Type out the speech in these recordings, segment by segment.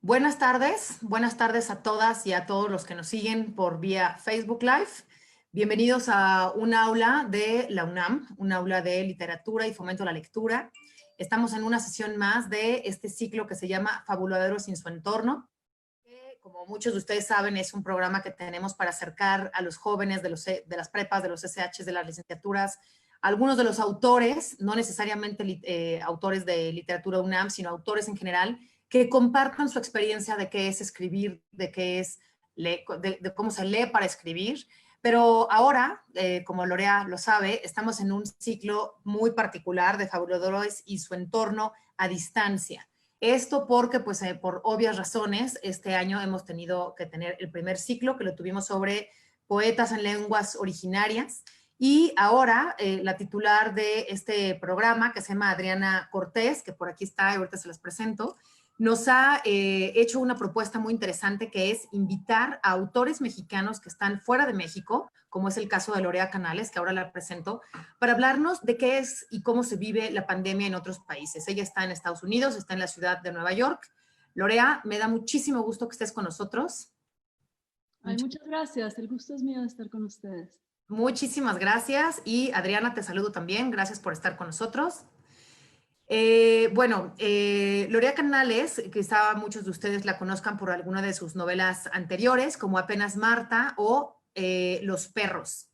Buenas tardes a todas y a todos los que nos siguen por vía Facebook Live. Bienvenidos a un aula de la UNAM, un aula de literatura y fomento a la lectura. Estamos en una sesión más de este ciclo que se llama Fabuladores sin su entorno, que, como muchos de ustedes saben, es un programa que tenemos para acercar a los jóvenes de las prepas, de los SHs, de las licenciaturas, algunos de los autores, no necesariamente autores de literatura UNAM, sino autores en general, que compartan su experiencia de qué es escribir, de qué es de cómo se lee para escribir. Pero ahora, como Lorea lo sabe, estamos en un ciclo muy particular de fabuladores y su entorno a distancia. Esto porque, pues, por obvias razones, este año hemos tenido que tener el primer ciclo, que lo tuvimos sobre poetas en lenguas originarias, y ahora la titular de este programa, que se llama Adriana Cortés, que por aquí está, y ahorita se las presento, nos ha hecho una propuesta muy interesante, que es invitar a autores mexicanos que están fuera de México, como es el caso de Lorea Canales, que ahora la presento, para hablarnos de qué es y cómo se vive la pandemia en otros países. Ella está en Estados Unidos, está en la ciudad de Nueva York. Lorea, me da muchísimo gusto que estés con nosotros. Ay, muchas gracias, el gusto es mío de estar con ustedes. Muchísimas gracias, y Adriana, te saludo también, gracias por estar con nosotros. Lorea Canales, quizá muchos de ustedes la conozcan por alguna de sus novelas anteriores, como Apenas Marta o Los Perros.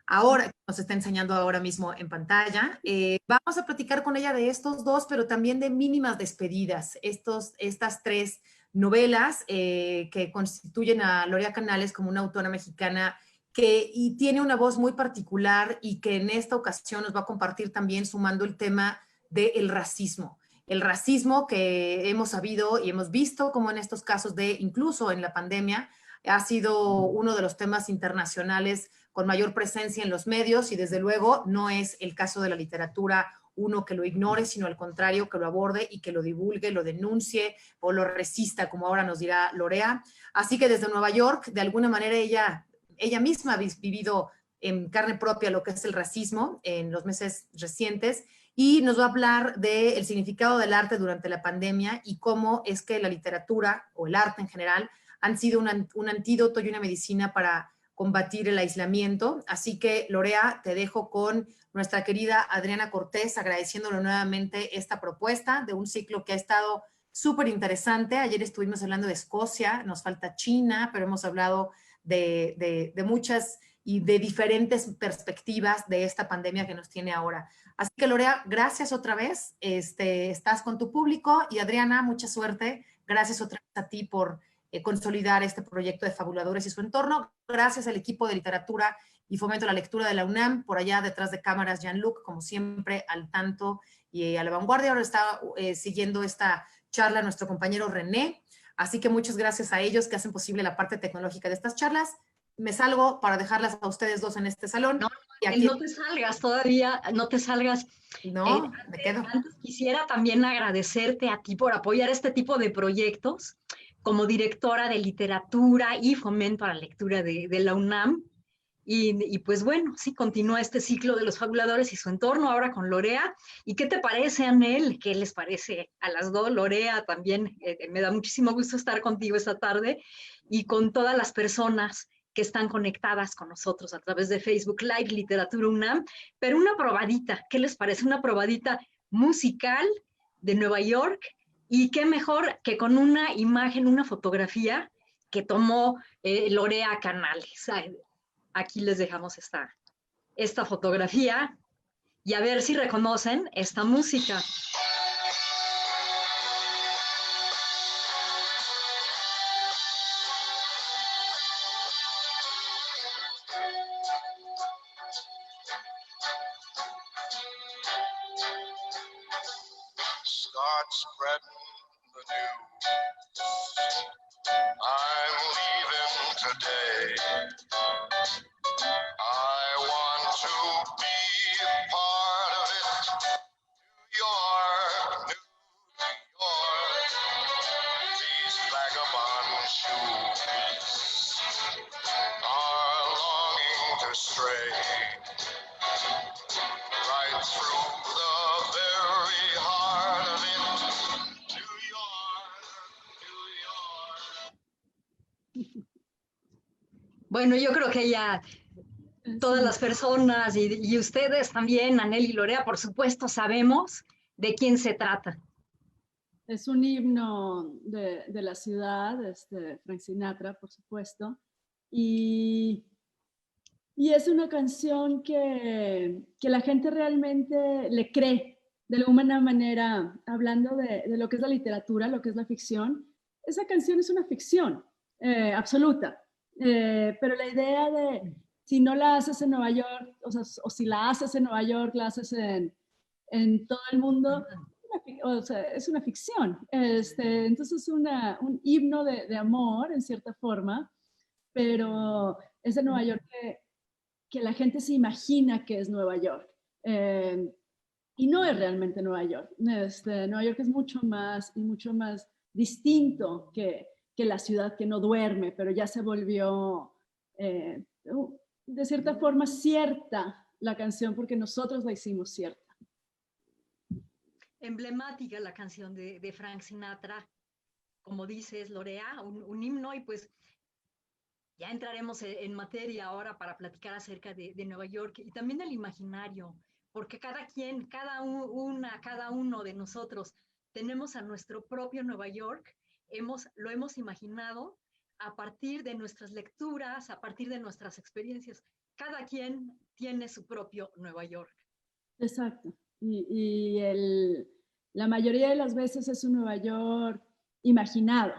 Ahora, nos está enseñando ahora mismo en pantalla. Vamos a platicar con ella de estos dos, pero también de Mínimas Despedidas, estas tres novelas que constituyen a Lorea Canales como una autora mexicana y tiene una voz muy particular, y que en esta ocasión nos va a compartir también sumando el tema del racismo. El racismo que hemos sabido y hemos visto como en estos casos incluso en la pandemia, ha sido uno de los temas internacionales con mayor presencia en los medios, y desde luego no es el caso de la literatura uno que lo ignore, sino al contrario, que lo aborde y que lo divulgue, lo denuncie o lo resista, como ahora nos dirá Lorea. Así que desde Nueva York, de alguna manera ella misma ha vivido en carne propia lo que es el racismo en los meses recientes, y nos va a hablar del significado del arte durante la pandemia y cómo es que la literatura o el arte en general han sido un antídoto y una medicina para combatir el aislamiento. Así que, Lorea, te dejo con nuestra querida Adriana Cortés, agradeciéndole nuevamente esta propuesta de un ciclo que ha estado súper interesante. Ayer estuvimos hablando de Escocia, nos falta China, pero hemos hablado de muchas y de diferentes perspectivas de esta pandemia que nos tiene ahora. Así que, Lorea, gracias otra vez. Estás con tu público, y Adriana, mucha suerte. Gracias otra vez a ti por consolidar este proyecto de Fabuladores y su entorno. Gracias al equipo de literatura y fomento a la lectura de la UNAM, por allá detrás de cámaras, Jean-Luc, como siempre, al tanto y a la vanguardia. Ahora está siguiendo esta charla nuestro compañero René. Así que muchas gracias a ellos que hacen posible la parte tecnológica de estas charlas. Me salgo para dejarlas a ustedes dos en este salón. No, y aquí... no te salgas todavía, no te salgas. No, me quedo. Antes quisiera también agradecerte a ti por apoyar este tipo de proyectos como directora de literatura y fomento a la lectura de la UNAM. Y pues bueno, sí, continúa este ciclo de los fabuladores y su entorno ahora con Lorea. ¿Y qué te parece, Anel? ¿Qué les parece a las dos? Lorea también, me da muchísimo gusto estar contigo esta tarde y con todas las personas que están conectadas con nosotros a través de Facebook Live Literatura UNAM, pero una probadita, ¿qué les parece? Una probadita musical de Nueva York, y qué mejor que con una imagen, una fotografía que tomó Lorea Canales. Aquí les dejamos esta fotografía y a ver si reconocen esta música. Start spreading the news. I'm leaving today. I want to be part of it. New York, New York. These vagabond shoes are longing to stray right through the very heart of it. New York, New Bueno, yo creo que ya todas Sí. las personas y ustedes también, Anel y Lorea, por supuesto, sabemos de quién se trata. Es un himno de la ciudad, Frank Sinatra, por supuesto. Y, y es una canción que la gente realmente le cree de alguna manera, hablando de lo que es la literatura, lo que es la ficción. Esa canción es una ficción absoluta, pero la idea de si no la haces en Nueva York, o si la haces en Nueva York, la haces en todo el mundo, o sea, es una ficción. Entonces es un himno de amor, en cierta forma, pero es de Nueva York que la gente se imagina que es Nueva York. Eh, y no es realmente Nueva York. Nueva York es mucho más distinto que la ciudad que no duerme, pero ya se volvió de cierta forma cierta la canción porque nosotros la hicimos cierta. Emblemática la canción de Frank Sinatra, como dices, Lorea, un himno, y pues ya entraremos en materia ahora para platicar acerca de Nueva York y también del imaginario, porque cada quien, cada uno de nosotros tenemos a nuestro propio Nueva York, lo hemos imaginado a partir de nuestras lecturas, a partir de nuestras experiencias. Cada quien tiene su propio Nueva York. Exacto. La mayoría de las veces es un Nueva York imaginado,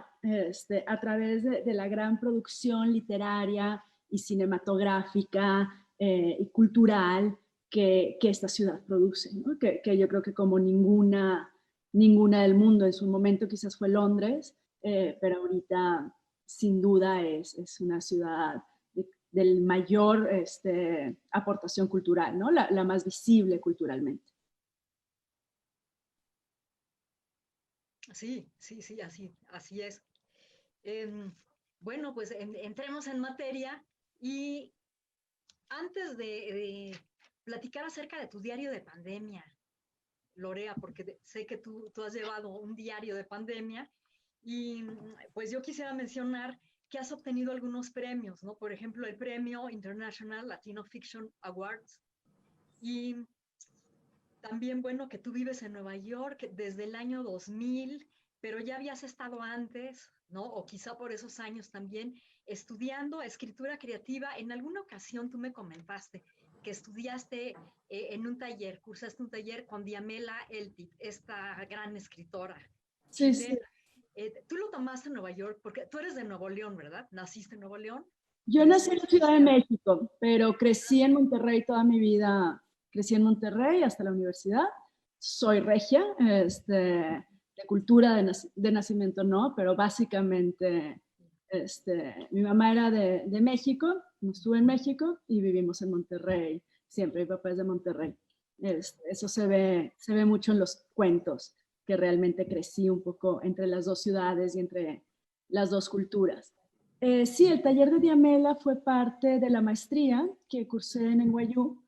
a través de la gran producción literaria y cinematográfica y cultural que esta ciudad produce, ¿no? Que yo creo que como ninguna del mundo, en su momento quizás fue Londres, pero ahorita sin duda es una ciudad del mayor aportación cultural, ¿no? La más visible culturalmente. Sí, sí, sí, así es. Eh, bueno, pues entremos en materia y antes de platicar acerca de tu diario de pandemia, Lorea, porque sé que tú has llevado un diario de pandemia y pues yo quisiera mencionar que has obtenido algunos premios, ¿no? Por ejemplo, el premio International Latino Fiction Awards y también, bueno, que tú vives en Nueva York desde el año 2000, pero ya habías estado antes, ¿no? O quizá por esos años también estudiando escritura creativa. En alguna ocasión tú me comentaste que estudiaste en un taller, cursaste un taller con Diamela Eltit, esta gran escritora Sí, sí. chilena. Tú lo tomaste en Nueva York porque tú eres de Nuevo León, ¿verdad? Naciste en Nuevo León y Yo nací en después la fuiste Ciudad de a... México, pero crecí en Monterrey toda mi vida. Crecí en Monterrey hasta la universidad. Soy regia, de cultura de nacimiento no, pero básicamente mi mamá era de México, estuve en México y vivimos en Monterrey. Siempre mi papá es de Monterrey. Eso se ve mucho en los cuentos, que realmente crecí un poco entre las dos ciudades y entre las dos culturas. Sí, el taller de Diamela fue parte de la maestría que cursé en NYU.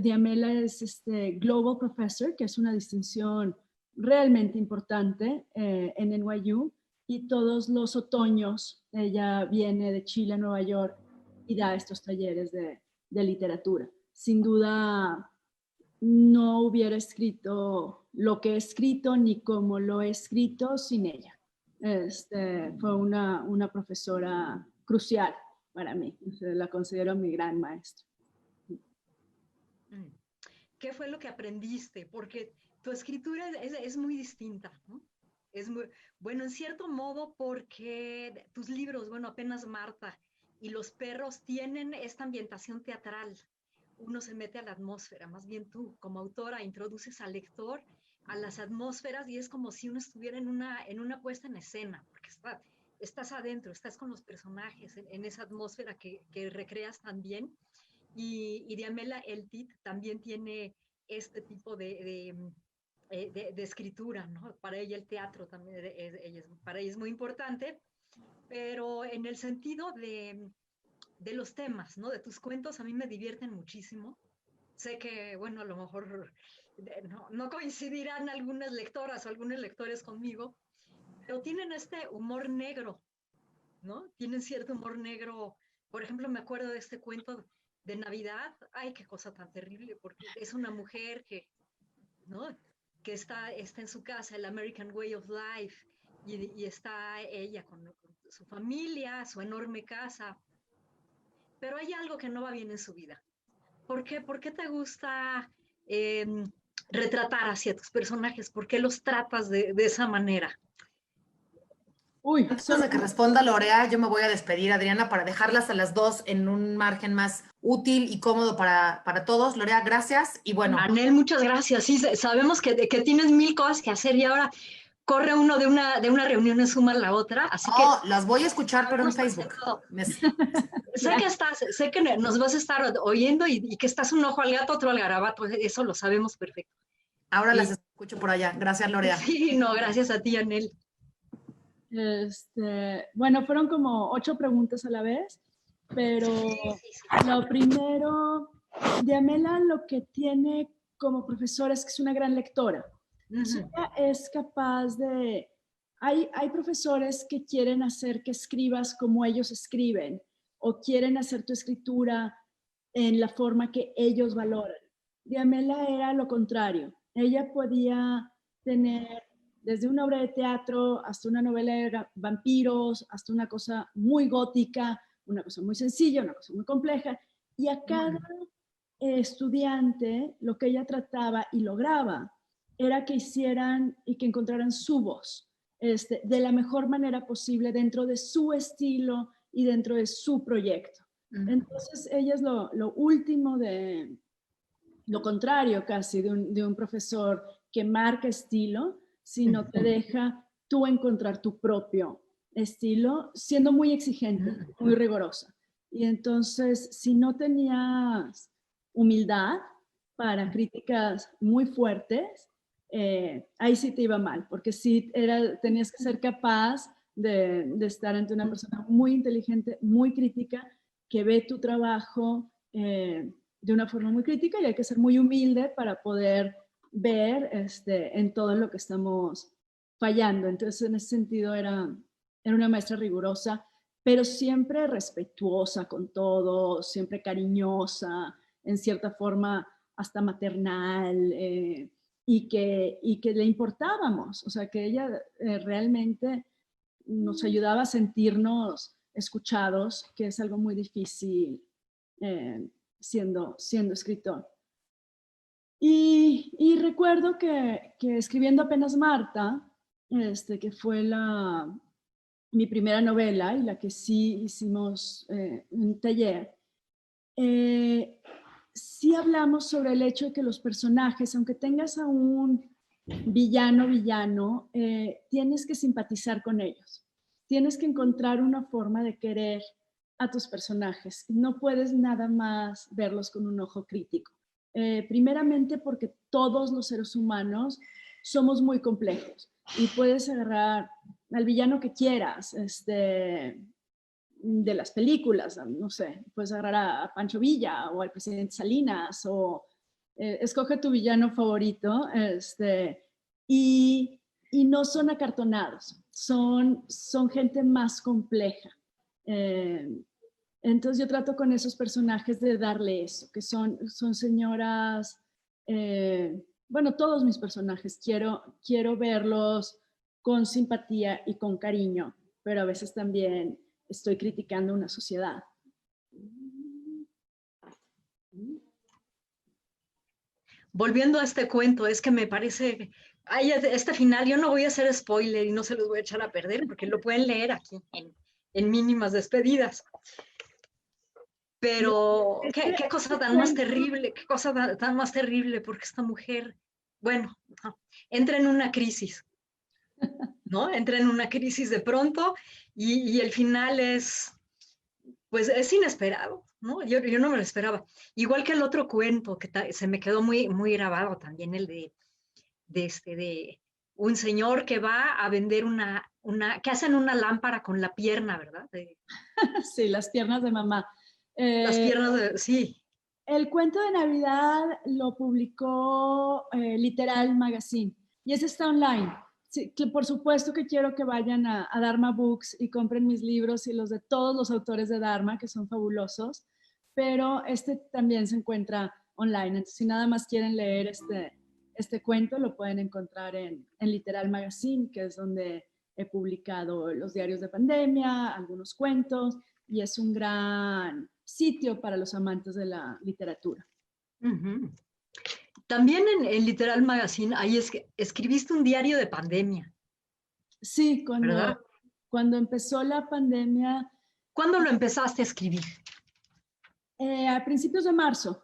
Diamela es Global Professor, que es una distinción realmente importante en NYU. Y todos los otoños ella viene de Chile a Nueva York y da estos talleres de literatura. Sin duda no hubiera escrito lo que he escrito ni como lo he escrito sin ella. Fue una profesora crucial para mí. La considero mi gran maestra. ¿Qué fue lo que aprendiste? Porque tu escritura es muy distinta, ¿no? Es muy, bueno, en cierto modo, porque tus libros, bueno, apenas Marta y Los perros tienen esta ambientación teatral. Uno se mete a la atmósfera, más bien tú, como autora, introduces al lector a las atmósferas y es como si uno estuviera en una puesta en escena, porque estás adentro, estás con los personajes, en esa atmósfera que recreas también. Y Diamela Eltit también tiene este tipo de escritura, ¿no? Para ella el teatro también para ella es muy importante, pero en el sentido de los temas, ¿no? De tus cuentos a mí me divierten muchísimo. Sé que, bueno, a lo mejor no coincidirán algunas lectoras o algunos lectores conmigo, pero tienen este humor negro, ¿no? Tienen cierto humor negro. Por ejemplo, me acuerdo de este cuento de Navidad. Ay, qué cosa tan terrible, porque es una mujer que, ¿no? Que está en su casa, el American Way of Life, y está ella con su familia, su enorme casa, pero hay algo que no va bien en su vida. ¿Por qué? ¿Por qué te gusta retratar hacia tus personajes? ¿Por qué los tratas de esa manera? Uy, Antes de que responda Lorea, yo me voy a despedir, Adriana, para dejarlas a las dos en un margen más útil y cómodo para todos. Lorea, gracias. Y bueno, Anel, muchas gracias. Sí, sabemos que tienes mil cosas que hacer y ahora corre uno de una reunión en Zoom a la otra, así que las voy a escuchar, pero en Facebook. sé que nos vas a estar oyendo y que estás un ojo al gato, otro al garabato, eso lo sabemos perfecto. Ahora las escucho por allá. Gracias, Lorea. Sí, no, gracias a ti, Anel. Bueno, fueron como 8 preguntas a la vez, pero lo primero, Diamela lo que tiene como profesora es que es una gran lectora. Ella es capaz de... Hay profesores que quieren hacer que escribas como ellos escriben o quieren hacer tu escritura en la forma que ellos valoran. Diamela era lo contrario. Ella podía tener desde una obra de teatro hasta una novela de vampiros, hasta una cosa muy gótica, una cosa muy sencilla, una cosa muy compleja. Y a cada estudiante lo que ella trataba y lograba era que hicieran y que encontraran su voz de la mejor manera posible dentro de su estilo y dentro de su proyecto. Entonces ella es lo último de lo contrario casi de un profesor que marca estilo, sino te deja tú encontrar tu propio estilo, siendo muy exigente, muy rigurosa. Y entonces, si no tenías humildad para críticas muy fuertes, ahí sí te iba mal, porque sí tenías que ser capaz de estar ante una persona muy inteligente, muy crítica, que ve tu trabajo de una forma muy crítica y hay que ser muy humilde para poder ver en todo lo que estamos fallando. Entonces, en ese sentido, era una maestra rigurosa, pero siempre respetuosa con todo, siempre cariñosa, en cierta forma hasta maternal, y que le importábamos. O sea, que ella realmente nos ayudaba a sentirnos escuchados, que es algo muy difícil siendo escritor. Y recuerdo que escribiendo apenas Marta, que fue mi primera novela y la que sí hicimos un taller, sí hablamos sobre el hecho de que los personajes, aunque tengas a un villano, tienes que simpatizar con ellos. Tienes que encontrar una forma de querer a tus personajes. No puedes nada más verlos con un ojo crítico. Primeramente porque todos los seres humanos somos muy complejos y puedes agarrar al villano que quieras, de las películas, no sé, puedes agarrar a Pancho Villa o al presidente Salinas o escoge tu villano favorito, y no son acartonados, son gente más compleja. Entonces yo trato con esos personajes de darle eso, que son señoras, bueno, todos mis personajes, quiero verlos con simpatía y con cariño, pero a veces también estoy criticando una sociedad. Volviendo a este cuento, es que me parece, este final, yo no voy a hacer spoiler y no se los voy a echar a perder porque lo pueden leer aquí en mínimas despedidas. Pero qué cosa tan más terrible, qué cosa tan más terrible, porque esta mujer, bueno, entra en una crisis, ¿no? Entra en una crisis de pronto y el final pues es inesperado, ¿no? Yo no me lo esperaba. Igual que el otro cuento que se me quedó muy, muy grabado también, el de un señor que va a vender que hacen una lámpara con la pierna, ¿verdad? Sí, las piernas de mamá. Las piernas, sí. El cuento de Navidad lo publicó Literal Magazine y ese está online. Sí, que por supuesto que quiero que vayan a Dharma Books y compren mis libros y los de todos los autores de Dharma, que son fabulosos, pero este también se encuentra online. Entonces, si nada más quieren leer este cuento, lo pueden encontrar en Literal Magazine, que es donde he publicado los diarios de pandemia, algunos cuentos, y es un gran sitio para los amantes de la literatura. Ujú. También en Literal Magazine, ahí escribiste un diario de pandemia, Sí, ¿verdad? cuando empezó la pandemia, ¿Cuándo lo empezaste a escribir? a principios de marzo,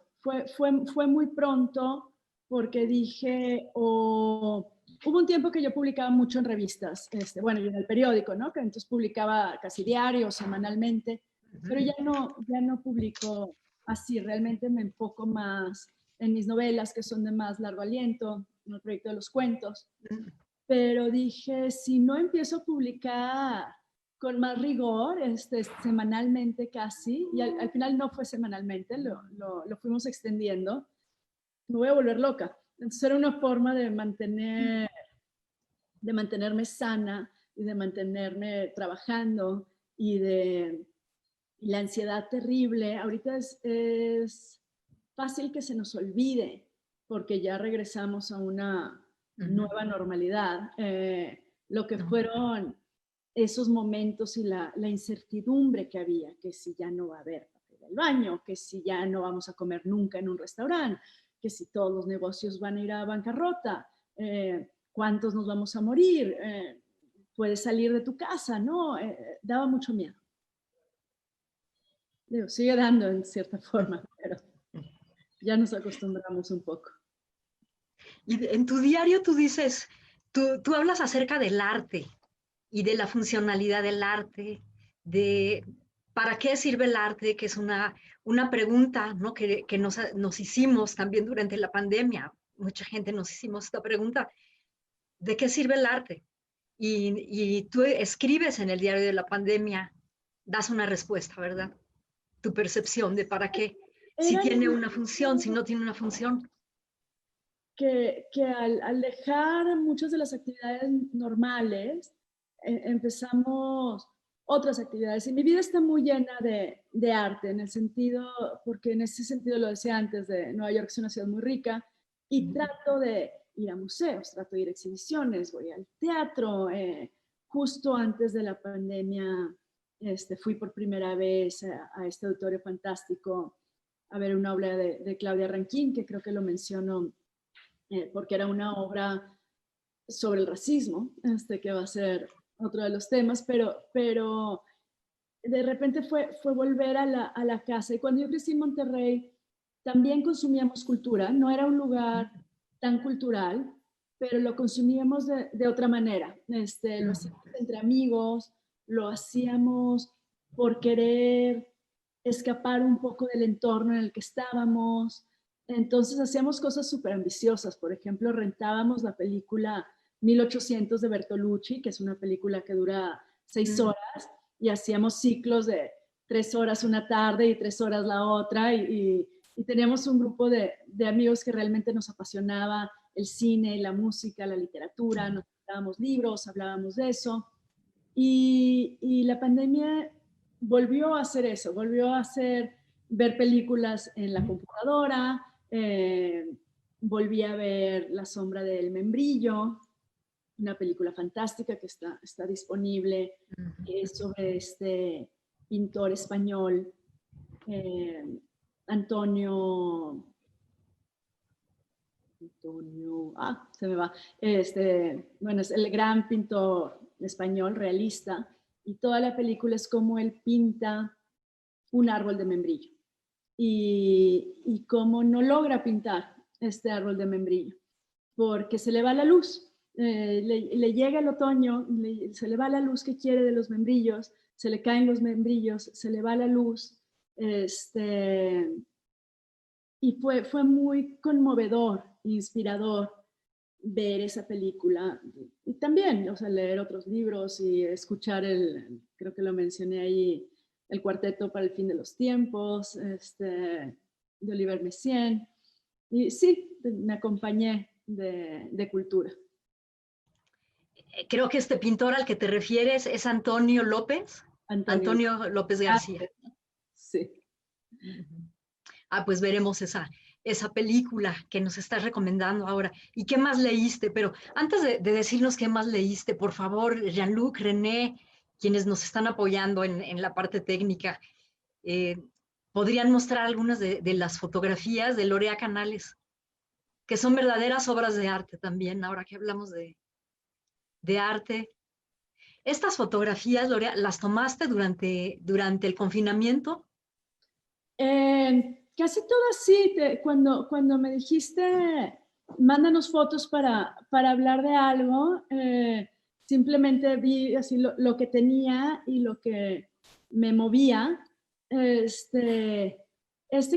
fue muy pronto porque dije, hubo un tiempo que yo publicaba mucho en revistas, bueno, y en el periódico, ¿no? Que entonces publicaba casi diario, semanalmente, pero ya no publico así, realmente me enfoco más en mis novelas que son de más largo aliento, en el proyecto de los cuentos, pero dije, si no empiezo a publicar con más rigor, semanalmente casi, y al final no fue semanalmente, lo fuimos extendiendo, me voy a volver loca. Entonces era una forma de mantenerme sana y de mantenerme trabajando y la ansiedad terrible. Ahorita es fácil que se nos olvide porque ya regresamos a una nueva normalidad. Lo que fueron esos momentos y la incertidumbre que había, que si ya no va a haber papel del baño, que si ya no vamos a comer nunca en un restaurante, que si todos los negocios van a ir a bancarrota, cuántos nos vamos a morir, puedes salir de tu casa, ¿no? Daba mucho miedo. Digo, sigue dando en cierta forma, pero ya nos acostumbramos un poco. Y en tu diario tú dices, tú hablas acerca del arte y de la funcionalidad del arte, de para qué sirve el arte, que es una pregunta, ¿no? que nos hicimos también durante la pandemia. Mucha gente nos hicimos esta pregunta, ¿de qué sirve el arte? Y tú escribes en el diario de la pandemia, das una respuesta, ¿verdad? Tu percepción de para qué, si Era tiene una función, si no tiene una función. que al dejar muchas de las actividades normales, empezamos otras actividades. Y mi vida está muy llena de arte, en el sentido, porque en ese sentido lo decía antes, de Nueva York es una ciudad muy rica, y trato de ir a museos, trato de ir a exhibiciones, voy al teatro. Justo antes de la pandemia fui por primera vez a este auditorio fantástico a ver una obra de Claudia Rankine, que creo que lo menciono porque era una obra sobre el racismo, que va a ser otro de los temas, pero de repente fue volver a la casa. Y cuando yo crecí en Monterrey, también consumíamos cultura, no era un lugar tan cultural, pero lo consumíamos de otra manera. Lo hacíamos entre amigos, lo hacíamos por querer escapar un poco del entorno en el que estábamos. Entonces hacíamos cosas súper ambiciosas. Por ejemplo, rentábamos la película 1800 de Bertolucci, que es una película que dura 6 horas, y hacíamos ciclos de 3 horas una tarde y 3 horas la otra, y teníamos un grupo de amigos que realmente nos apasionaba el cine, la música, la literatura, nos dábamos libros, hablábamos de eso, y la pandemia volvió a hacer eso, volvió a hacer ver películas en la computadora, volví a ver La sombra del membrillo, una película fantástica que está disponible, que es sobre este pintor español, Antonio, se me va, bueno, es el gran pintor español realista, y toda la película es como él pinta un árbol de membrillo y cómo no logra pintar este árbol de membrillo, porque se le va la luz. Le llega el otoño, se le va la luz que quiere de los membrillos, se le caen los membrillos, se le va la luz, y fue muy conmovedor, inspirador ver esa película. Y también, o sea, leer otros libros y escuchar creo que lo mencioné ahí, el Cuarteto para el Fin de los Tiempos, de Oliver Messiaen. Y sí, me acompañé de cultura. creo que este pintor al que te refieres es Antonio López. Antonio. Antonio López García. Sí. Ah, pues veremos esa película que nos estás recomendando ahora. ¿Y qué más leíste? Pero antes de decirnos qué más leíste, por favor, Jean-Luc, René, quienes nos están apoyando en la parte técnica, podrían mostrar algunas de las fotografías de Lorea Canales, que son verdaderas obras de arte también, ahora que hablamos de arte. Estas fotografías, Lorea, ¿las tomaste durante el confinamiento? Casi todas sí. Cuando me dijiste, mándanos fotos para hablar de algo, simplemente vi así lo que tenía y lo que me movía. Este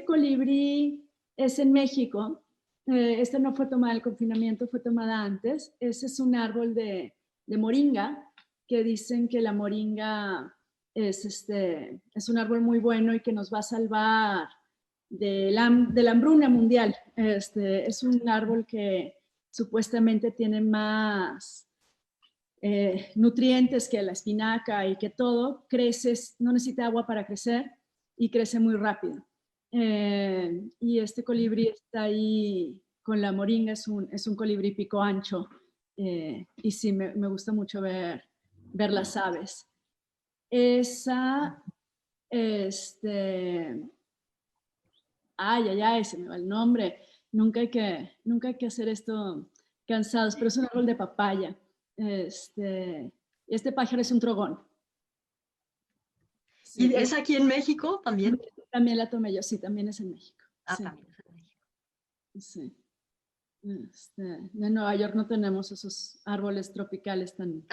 colibrí es en México. Esta no fue tomada en el confinamiento, fue tomada antes. Ese es un árbol de moringa, que dicen que la moringa es un árbol muy bueno y que nos va a salvar de la hambruna mundial. Es un árbol que supuestamente tiene más nutrientes que la espinaca y que todo. Creces, no necesita agua para crecer y crece muy rápido. Y este colibrí está ahí con la moringa, es un colibrí pico ancho. Y sí, me gusta mucho ver las aves. Esa, ay, se me va el nombre. Nunca hay que hacer esto cansados, pero es un árbol de papaya. Este pájaro es un trogón. Sí, ¿y es aquí en México también? También la tomé yo, sí, también es en México. Ah, sí. También es en México. Sí. En Nueva York no tenemos esos árboles tropicales tan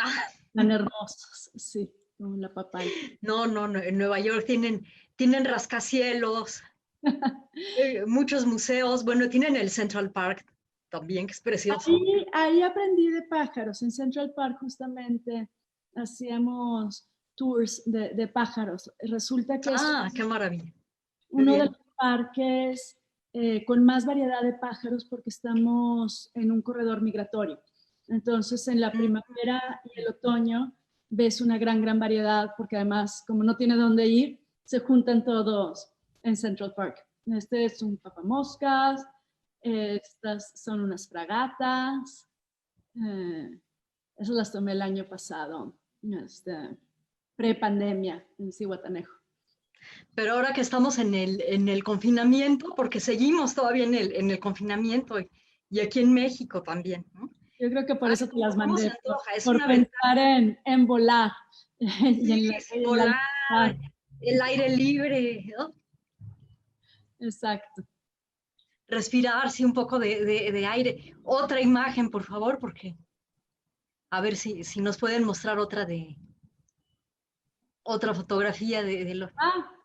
hermosos, sí, como la papaya. No, en Nueva York tienen rascacielos, muchos museos, bueno, tienen el Central Park también, que es precioso. Ahí aprendí de pájaros. En Central Park justamente hacíamos tours de pájaros. Resulta que es Qué maravilla. uno de los parques con más variedad de pájaros porque estamos en un corredor migratorio. Entonces, en la primavera y el otoño ves una gran variedad porque además, como no tiene dónde ir, se juntan todos en Central Park. Este es un papamoscas, estas son unas fragatas. Esas las tomé el año pasado, pre-pandemia en Zihuatanejo. Pero ahora que estamos en el confinamiento, porque seguimos todavía en el confinamiento y aquí en México también, ¿no? Yo creo que por eso te las mandé, por pensar en volar. Sí, volar, el aire libre, ¿no? Exacto. Respirar, sí, un poco de aire. Otra imagen, por favor, porque a ver si nos pueden mostrar otra fotografía de los...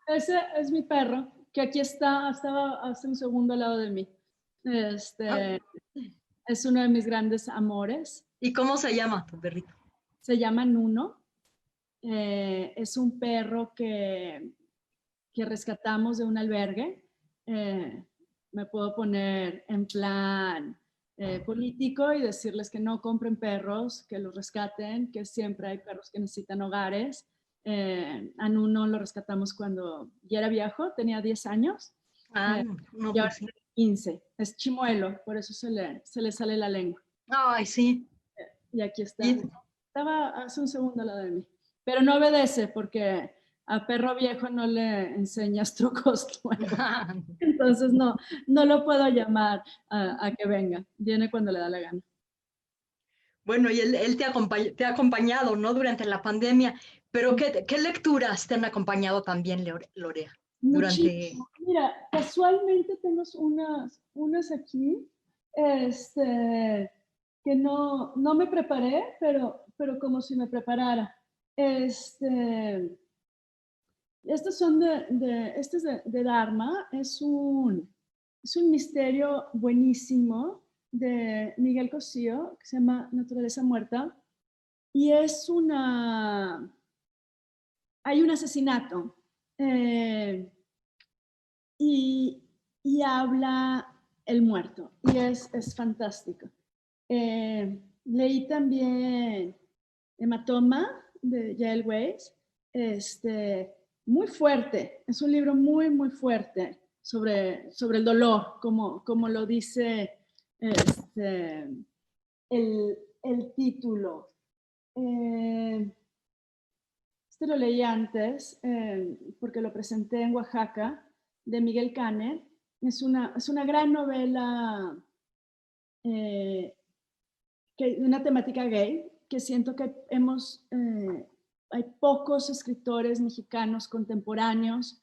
Ese es mi perro, que aquí estaba hace un segundo al lado de mí. Es uno de mis grandes amores. ¿Y cómo se llama tu perrito? Se llama Nuno. Es un perro que rescatamos de un albergue. Me puedo poner en plan político y decirles que no compren perros, que los rescaten, que siempre hay perros que necesitan hogares. A Nuno lo rescatamos cuando ya era viejo, tenía 10 años. No, y ahora pues sí. 15. Es chimuelo, por eso se le sale la lengua. Ay, sí. Y aquí está. Estaba hace un segundo al lado de mí. Pero no obedece porque a perro viejo no le enseñas trucos nuevos. Entonces no lo puedo llamar a que venga. Viene cuando le da la gana. Bueno, y él te ha acompañado, ¿no? Durante la pandemia. Pero ¿qué lecturas te han acompañado también, Lorea? Muchísimo. Mira, casualmente tengo unas aquí, que no me preparé, pero como si me preparara. Estos son de Dharma. Es un misterio buenísimo de Miguel Cosío, que se llama Naturaleza Muerta. Y hay un asesinato. Y habla el muerto. Y es fantástico. Leí también Hematoma, de Yael Weiss, muy fuerte, es un libro muy, muy fuerte sobre el dolor, como lo dice el título. Lo leí antes porque lo presenté en Oaxaca, de Miguel Cane. Es una gran novela, una temática gay, que siento que hay pocos escritores mexicanos contemporáneos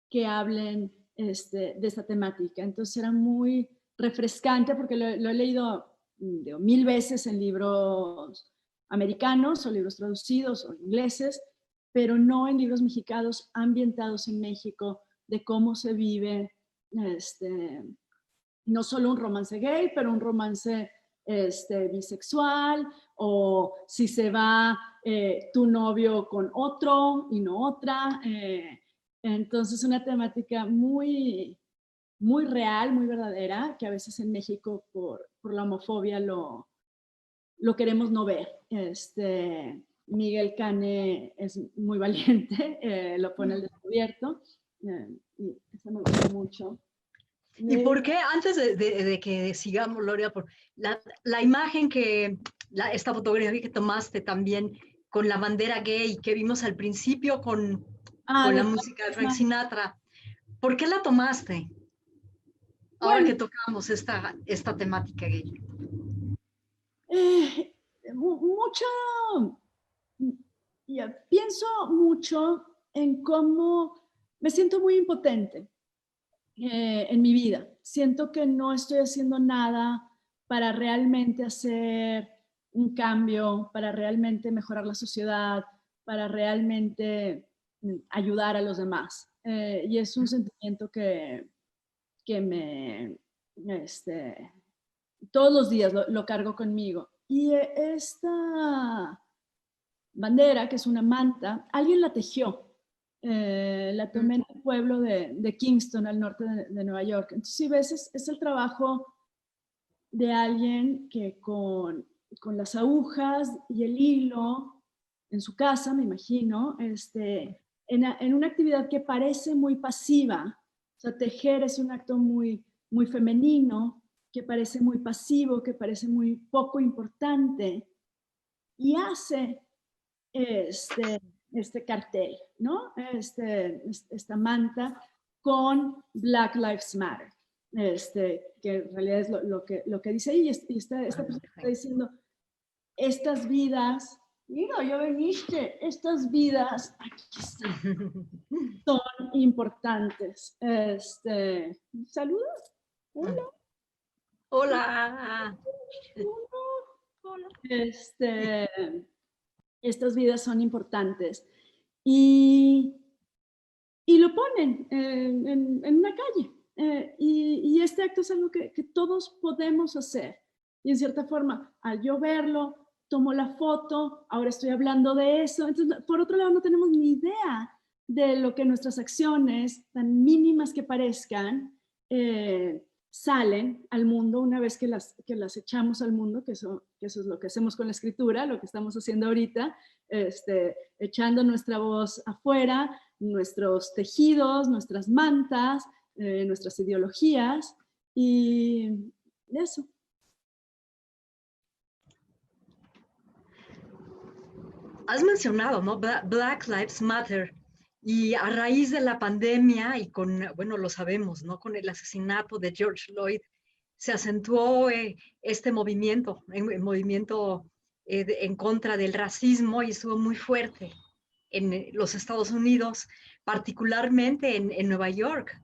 que hablen de esta temática. Entonces era muy refrescante porque lo he leído 1000 veces en libros americanos o libros traducidos o ingleses, pero no en libros mexicanos ambientados en México, de cómo se vive no solo un romance gay, pero un romance bisexual, o si se va tu novio con otro y no otra. Entonces una temática muy, muy real, muy verdadera, que a veces en México por la homofobia lo queremos no ver. Miguel Cane es muy valiente, lo pone al descubierto, y eso me gusta mucho. ¿Y por qué, antes de que sigamos, Gloria, por la imagen esta fotografía que tomaste también con la bandera gay que vimos al principio con la música de Frank Sinatra, ¿por qué la tomaste? Ahora que tocamos esta temática gay. Pienso mucho en cómo me siento muy impotente en mi vida. Siento que no estoy haciendo nada para realmente hacer un cambio, para realmente mejorar la sociedad, para realmente ayudar a los demás. Y es un sentimiento que me, todos los días lo cargo conmigo. Y esta bandera, que es una manta, alguien la tejió. La tomé en el pueblo de Kingston, al norte de Nueva York. Entonces, si ves, es el trabajo de alguien que con las agujas y el hilo en su casa, me imagino, en una actividad que parece muy pasiva. O sea, tejer es un acto muy, muy femenino, que parece muy pasivo, que parece muy poco importante, y hace este cartel, ¿no? Esta manta con Black Lives Matter, que en realidad es lo que dice ahí, y esta persona está diciendo, estas vidas, mira, ya veniste, estas vidas, aquí están, son importantes. Saludos. Hola. Hola. Hola. Estas vidas son importantes. Y lo ponen en una calle. Y este acto es algo que todos podemos hacer. Y en cierta forma, al yo verlo, tomo la foto, ahora estoy hablando de eso. Entonces, por otro lado, no tenemos ni idea de lo que nuestras acciones, tan mínimas que parezcan, salen al mundo una vez que las echamos al mundo, que eso es lo que hacemos con la escritura, lo que estamos haciendo ahorita, echando nuestra voz afuera, nuestros tejidos, nuestras mantas, nuestras ideologías, y eso. Has mencionado, ¿no? Black Lives Matter. Y a raíz de la pandemia y bueno, lo sabemos, ¿no? Con el asesinato de George Floyd, se acentuó este movimiento, en contra del racismo, y estuvo muy fuerte en los Estados Unidos, particularmente en Nueva York.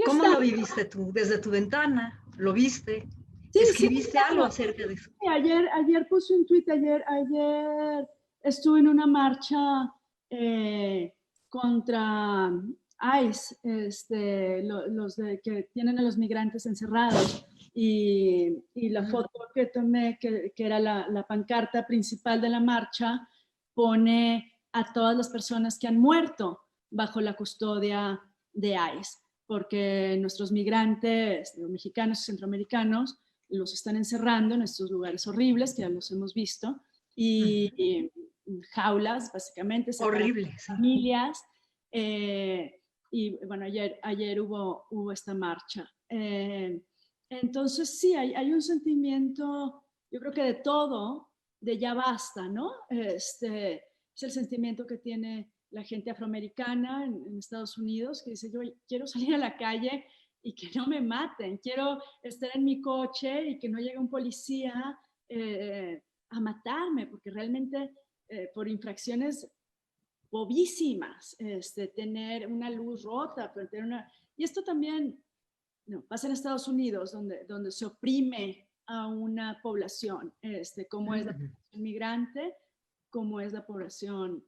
¿Cómo lo viviste tú? Desde tu ventana, ¿lo viste? Sí, ¿escribiste algo acerca de eso? Ayer puse un tweet, ayer estuve en una marcha contra ICE, que tienen a los migrantes encerrados, y la foto que tomé, que era la pancarta principal de la marcha, pone a todas las personas que han muerto bajo la custodia de ICE, porque nuestros migrantes mexicanos y centroamericanos los están encerrando en estos lugares horribles, que ya los hemos visto, y jaulas, básicamente, Horrible, sí. familias. Y bueno, ayer hubo esta marcha. Entonces, sí, hay un sentimiento, yo creo que de todo, de ya basta, ¿no? Es el sentimiento que tiene la gente afroamericana en Estados Unidos, que dice, yo quiero salir a la calle y que no me maten, quiero estar en mi coche y que no llegue un policía a matarme, porque realmente por infracciones bobísimas, tener una luz rota, pero tener una... Y esto también pasa en Estados Unidos, donde se oprime a una población, como es la población migrante, como es la población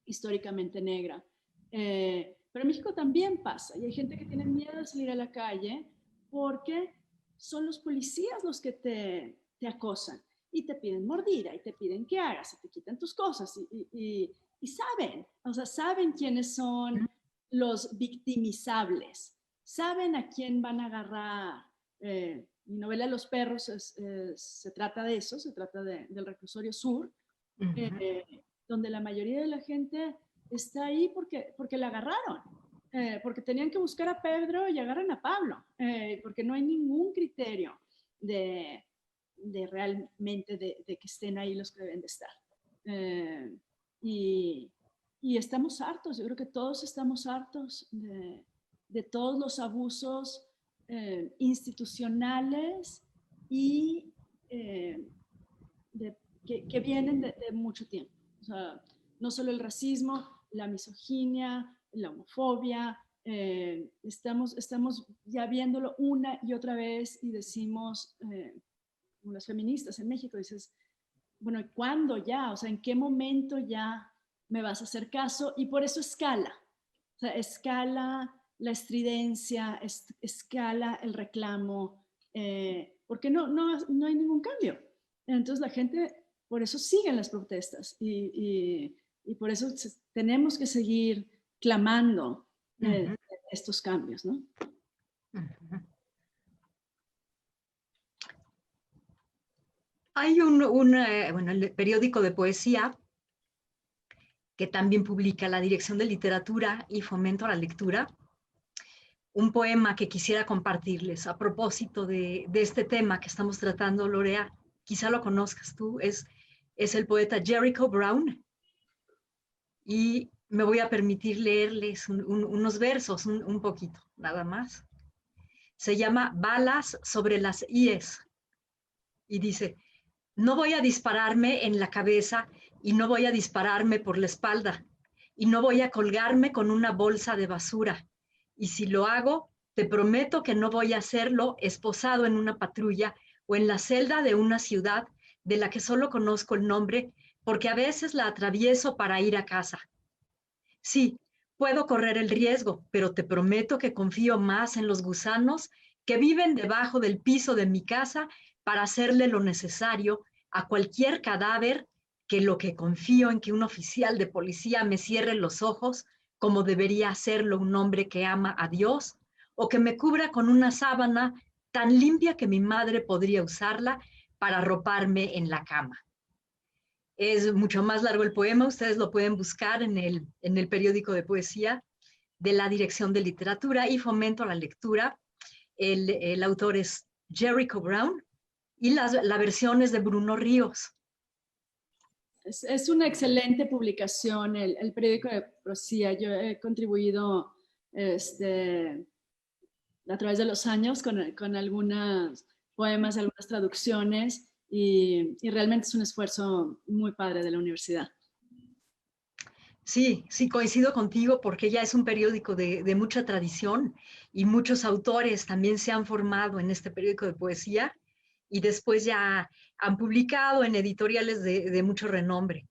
históricamente negra. Pero en México también pasa, y hay gente que tiene miedo de salir a la calle porque son los policías los que te acosan y te piden mordida y te piden que hagas y te quitan tus cosas y saben, o sea, saben quiénes son los victimizables, saben a quién van a agarrar. Mi novela Los perros se trata de eso, se trata del reclusorio sur, donde la mayoría de la gente está ahí porque la agarraron, porque tenían que buscar a Pedro y agarran a Pablo, porque no hay ningún criterio de realmente de que estén ahí los que deben de estar. Y estamos hartos, yo creo que todos estamos hartos de todos los abusos institucionales y que vienen de mucho tiempo. O sea, no solo el racismo, la misoginia, la homofobia, estamos ya viéndolo una y otra vez y decimos, como las feministas en México, dices, bueno, ¿cuándo ya? O sea, ¿en qué momento ya me vas a hacer caso? Y por eso escala. O sea, escala la estridencia, escala el reclamo, porque no hay ningún cambio. Entonces la gente, por eso siguen las protestas y por eso tenemos que seguir clamando estos cambios, ¿no? Hay el periódico de poesía que también publica la Dirección de Literatura y Fomento a la Lectura, un poema que quisiera compartirles a propósito de este tema que estamos tratando, Lorea. Quizá lo conozcas tú, es el poeta Jericho Brown, y me voy a permitir leerles unos versos, un poquito, nada más. Se llama Balas sobre las IES, y dice: no voy a dispararme en la cabeza y no voy a dispararme por la espalda y no voy a colgarme con una bolsa de basura. Y si lo hago, te prometo que no voy a hacerlo esposado en una patrulla o en la celda de una ciudad de la que solo conozco el nombre porque a veces la atravieso para ir a casa. Sí, puedo correr el riesgo, pero te prometo que confío más en los gusanos que viven debajo del piso de mi casa para hacerle lo necesario a cualquier cadáver que lo que confío en que un oficial de policía me cierre los ojos como debería hacerlo un hombre que ama a Dios, o que me cubra con una sábana tan limpia que mi madre podría usarla para arroparme en la cama. Es mucho más largo el poema, ustedes lo pueden buscar en el periódico de poesía de la Dirección de Literatura y Fomento a la Lectura. El autor es Jericho Brown y la versión es de Bruno Ríos. Es una excelente publicación, el periódico de poesía. Yo he contribuido a través de los años con algunos poemas, algunas traducciones, y realmente es un esfuerzo muy padre de la universidad. Sí, coincido contigo porque ya es un periódico de mucha tradición y muchos autores también se han formado en este periódico de poesía y después ya han publicado en editoriales de mucho renombre.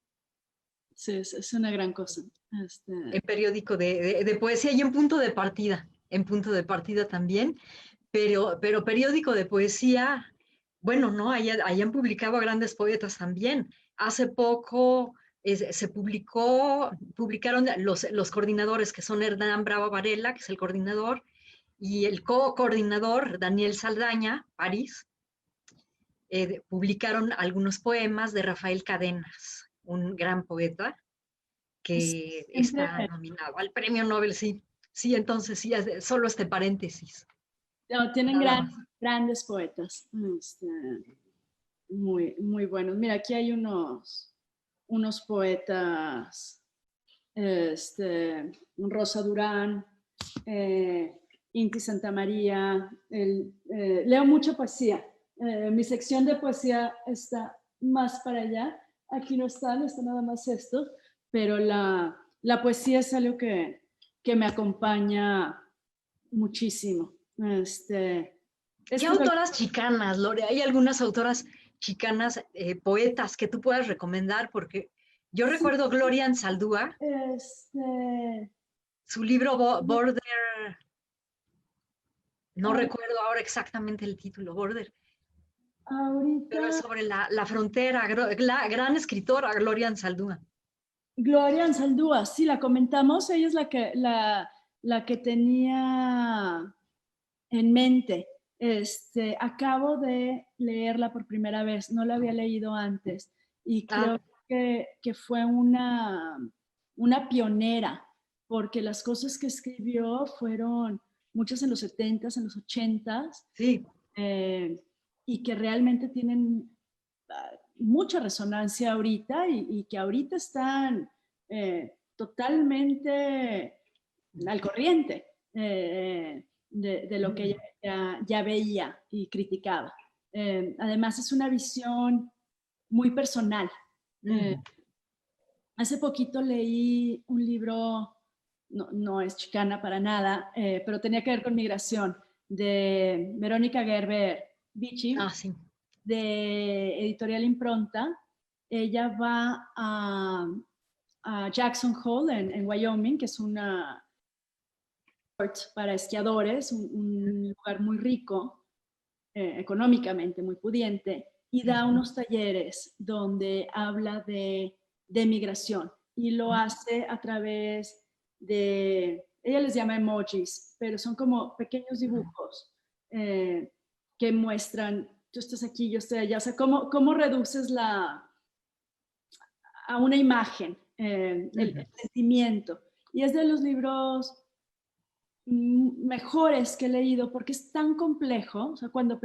Sí, es una gran cosa. El periódico de poesía y en punto de partida también, pero periódico de poesía, bueno, ¿no? Ahí han publicado a grandes poetas también. Hace poco se publicaron los coordinadores, que son Hernán Bravo Varela, que es el coordinador, y el co-coordinador, Daniel Saldaña, París. publicaron algunos poemas de Rafael Cadenas, un gran poeta que está nominado al Premio Nobel, sí. Sí, entonces sí, solo este paréntesis. No, tienen Nada más. grandes poetas, muy, muy buenos. Mira, aquí hay unos poetas, Rosa Durán, Inti Santamaría. Leo mucha poesía. Mi sección de poesía está más para allá. Aquí no está nada más esto, pero la poesía es algo que me acompaña muchísimo. ¿Qué autoras chicanas, Lore? ¿Hay algunas autoras chicanas, poetas que tú puedas recomendar? Porque yo recuerdo Gloria Anzaldúa, su libro Border, no recuerdo ahora exactamente el título, Border, ahorita, pero es sobre la frontera, gran escritora Gloria Anzaldúa. Gloria Anzaldúa, sí, la comentamos, ella es la que tenía en mente. Acabo de leerla por primera vez, no la había leído antes y creo que fue una pionera, porque las cosas que escribió fueron muchas en los 70s, en los 80s, sí. Y que realmente tienen mucha resonancia ahorita y que ahorita están totalmente al corriente de lo que ya veía y criticaba. Además es una visión muy personal. Hace poquito leí un libro, no es chicana para nada, pero tenía que ver con migración, de Verónica Gerber Vichy, Sí. de Editorial Impronta. Ella va a Jackson Hole en Wyoming, que es una para esquiadores, un lugar muy rico, económicamente muy pudiente, y da unos talleres donde habla de migración y lo hace a través de, ella les llama emojis, pero son como pequeños dibujos que muestran, tú estás aquí, yo estoy allá, o sea, cómo reduces a una imagen, el sentimiento. Y es de los libros mejores que he leído porque es tan complejo. O sea, cuando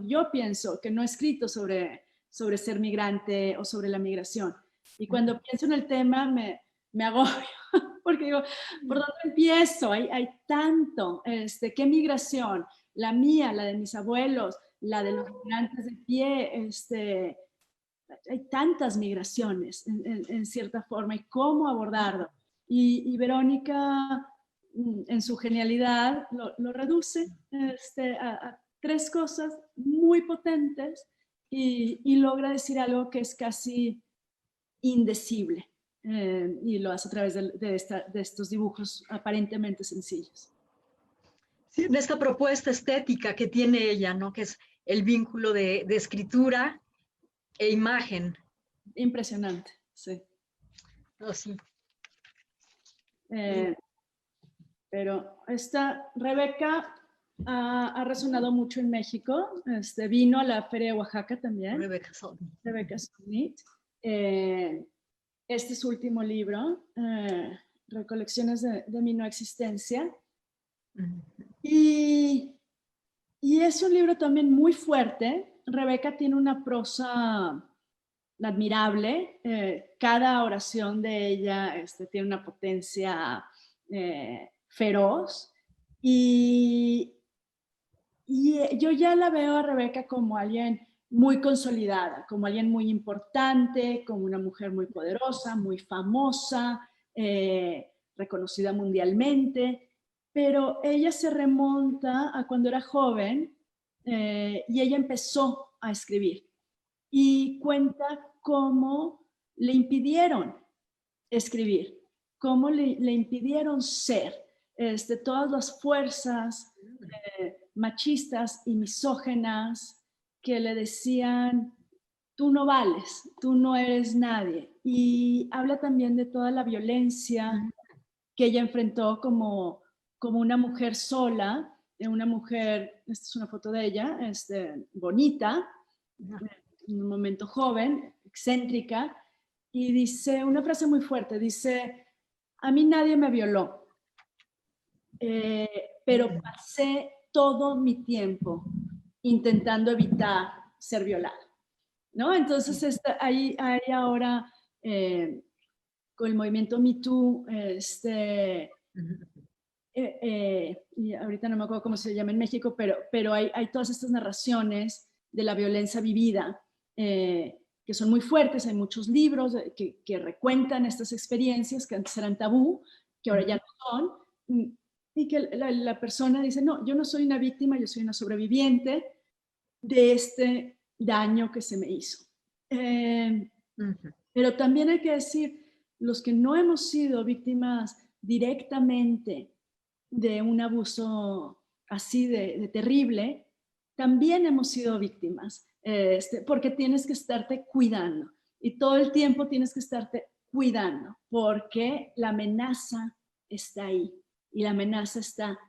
yo pienso que no he escrito sobre ser migrante o sobre la migración, y cuando pienso en el tema me agobio porque digo, ¿por dónde empiezo? Hay tanto, ¿qué migración? La mía, la de mis abuelos, la de los migrantes de pie, hay tantas migraciones en cierta forma, y cómo abordarlo. Y Verónica, en su genialidad, lo reduce a tres cosas muy potentes y logra decir algo que es casi indecible. Y lo hace a través de estos dibujos aparentemente sencillos. Sí, de esta propuesta estética que tiene ella, ¿no? Que es el vínculo de escritura e imagen. Impresionante, sí. Oh, sí. Pero Rebeca ha resonado mucho en México. Vino a la Feria de Oaxaca también. Rebecca Solnit. Rebecca Solnit. Este es su último libro, Recolecciones de mi no existencia. Y es un libro también muy fuerte. Rebeca tiene una prosa admirable. Cada oración de ella tiene una potencia feroz. Y yo ya la veo a Rebeca como alguien muy consolidada, como alguien muy importante, como una mujer muy poderosa, muy famosa, reconocida mundialmente, pero ella se remonta a cuando era joven y ella empezó a escribir y cuenta cómo le impidieron escribir, cómo le impidieron ser, todas las fuerzas machistas y misógenas que le decían, tú no vales, tú no eres nadie. Y habla también de toda la violencia que ella enfrentó como una mujer sola, una mujer, esta es una foto de ella, bonita, en un momento joven, excéntrica, y dice una frase muy fuerte, dice, a mí nadie me violó, pero pasé todo mi tiempo intentando evitar ser violada, ¿no? Entonces hay ahora con el movimiento Me Too, y ahorita no me acuerdo cómo se llama en México, pero hay todas estas narraciones de la violencia vivida que son muy fuertes. Hay muchos libros que recuentan estas experiencias que antes eran tabú, que ahora ya no son, y que la persona dice, no, yo no soy una víctima, yo soy una sobreviviente de este daño que se me hizo. Pero también hay que decir, los que no hemos sido víctimas directamente de un abuso así de terrible, también hemos sido víctimas, porque tienes que estarte cuidando y todo el tiempo tienes que estarte cuidando porque la amenaza está ahí y la amenaza está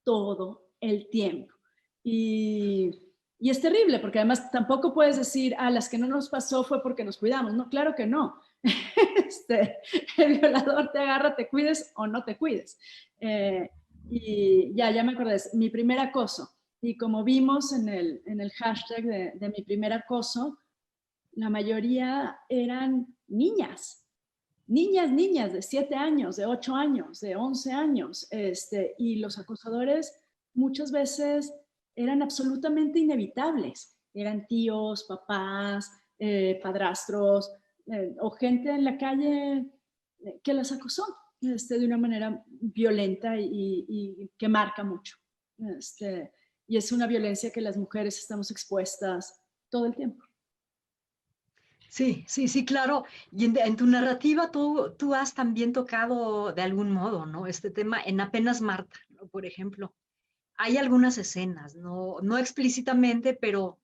todo el tiempo. Y es terrible porque además tampoco puedes decir, las que no nos pasó fue porque nos cuidamos. No, claro que no. El violador te agarra, te cuides o no te cuides. Y ya me acordé, mi primer acoso. Y como vimos en el hashtag de mi primer acoso, la mayoría eran niñas de 7 años, de 8 años, de 11 años. Y los acosadores muchas veces eran absolutamente inevitables. Eran tíos, papás, padrastros, o gente en la calle que las acosó de una manera violenta y que marca mucho. Y es una violencia que las mujeres estamos expuestas todo el tiempo. Sí, claro. Y en tu narrativa tú has también tocado de algún modo, ¿no? Este tema en Apenas Marta, ¿no? Por ejemplo. Hay algunas escenas, no explícitamente, pero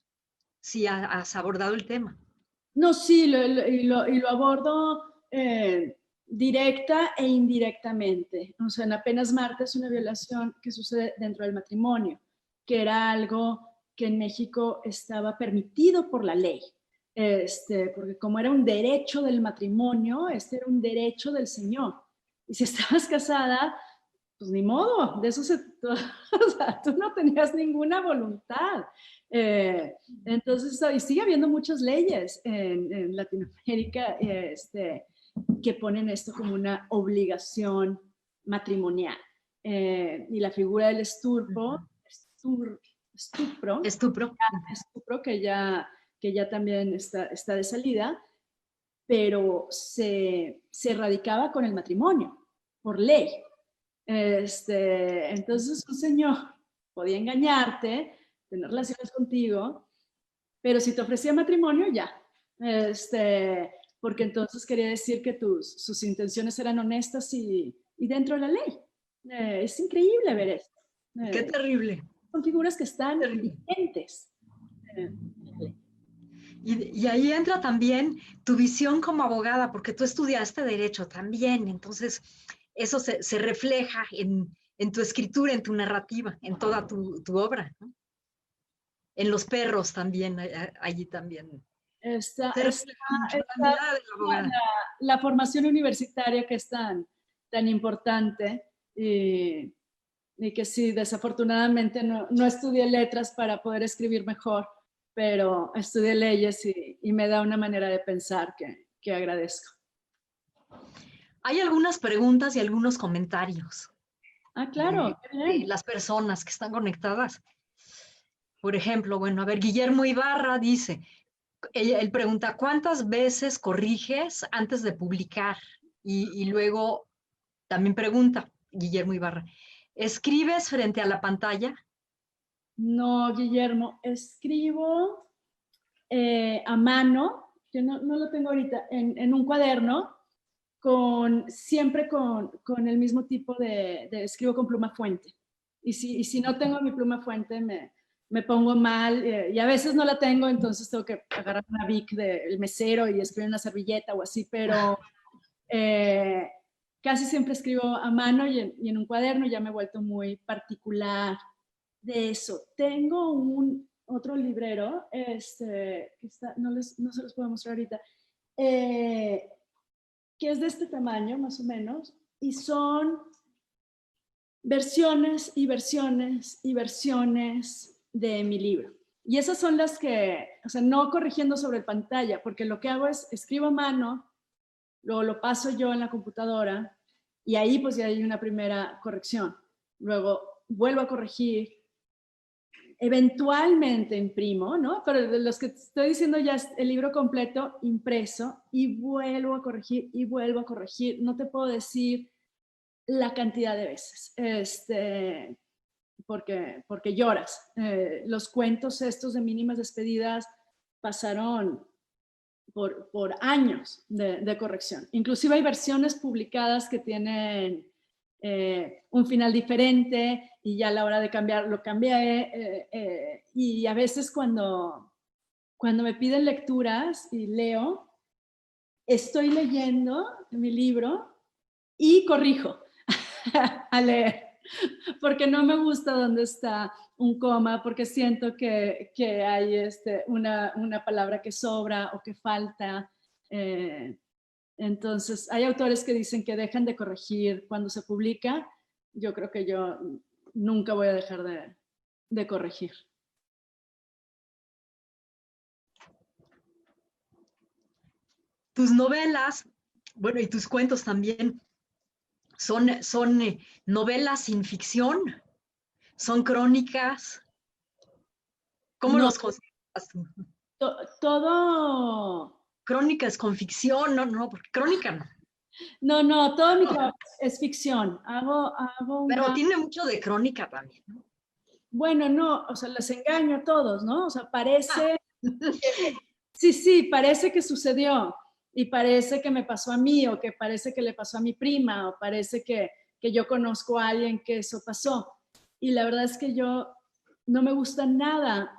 sí has abordado el tema. No, sí, lo abordo directa e indirectamente. O sea, en Apenas Marta es una violación que sucede dentro del matrimonio, que era algo que en México estaba permitido por la ley. Porque como era un derecho del matrimonio, era un derecho del Señor. Y si estabas casada, pues ni modo, de eso o sea, tú no tenías ninguna voluntad. Entonces, y sigue habiendo muchas leyes en Latinoamérica que ponen esto como una obligación matrimonial. Y la figura del estupro, que ya también está de salida, pero se radicaba con el matrimonio, por ley. Entonces un señor podía engañarte, tener relaciones contigo, pero si te ofrecía matrimonio, ya. Porque entonces quería decir que sus intenciones eran honestas y dentro de la ley. Es increíble ver esto. Qué terrible. Son figuras que están vigentes. Y ahí entra también tu visión como abogada, porque tú estudiaste Derecho también, entonces eso se refleja en tu escritura, en tu narrativa, en toda tu obra, ¿no? En Los Perros también, allí también. La formación universitaria que es tan importante y que sí, desafortunadamente no estudié letras para poder escribir mejor, pero estudié leyes y me da una manera de pensar que agradezco. Hay algunas preguntas y algunos comentarios. Claro. De las personas que están conectadas. Por ejemplo, bueno, a ver, Guillermo Ibarra dice, él pregunta, ¿cuántas veces corriges antes de publicar? Y luego también pregunta, Guillermo Ibarra, ¿escribes frente a la pantalla? No, Guillermo, escribo a mano, que no lo tengo ahorita, en un cuaderno, siempre con el mismo tipo de escribo con pluma fuente. Y si no tengo mi pluma fuente, me pongo mal, y a veces no la tengo, entonces tengo que agarrar una Bic del mesero y escribir una servilleta o así, pero casi siempre escribo a mano y en un cuaderno. Ya me he vuelto muy particular de eso. Tengo otro librero, que está, no se los puedo mostrar ahorita, que es de este tamaño más o menos, y son versiones y versiones y versiones de mi libro. Y esas son las que, o sea, no corrigiendo sobre pantalla, porque lo que hago es escribo a mano, luego lo paso yo en la computadora y ahí pues ya hay una primera corrección. Luego vuelvo a corregir, eventualmente imprimo, ¿no? Pero de los que estoy diciendo ya es el libro completo impreso y vuelvo a corregir y vuelvo a corregir. No te puedo decir la cantidad de veces, porque lloras. Los cuentos estos de mínimas despedidas pasaron por años de corrección. Inclusive hay versiones publicadas que tienen un final diferente y ya a la hora de cambiar lo cambié. Y a veces cuando me piden lecturas y leo, estoy leyendo mi libro y corrijo a leer, porque no me gusta dónde está un coma, porque siento que hay una palabra que sobra o que falta. Entonces, hay autores que dicen que dejan de corregir cuando se publica. Yo creo que yo nunca voy a dejar de corregir. Tus novelas, bueno, y tus cuentos también, son novelas sin ficción, son crónicas. ¿Cómo No, los consideras tú? todo... Crónicas con ficción, no, porque crónica no. No, todo mi trabajo es ficción. Hago Pero tiene mucho de crónica también, ¿no? Bueno, no, o sea, les engaño a todos, ¿no? O sea, parece... Ah. Sí, parece que sucedió y parece que me pasó a mí o que parece que le pasó a mi prima o parece que yo conozco a alguien que eso pasó. Y la verdad es que yo no me gusta nada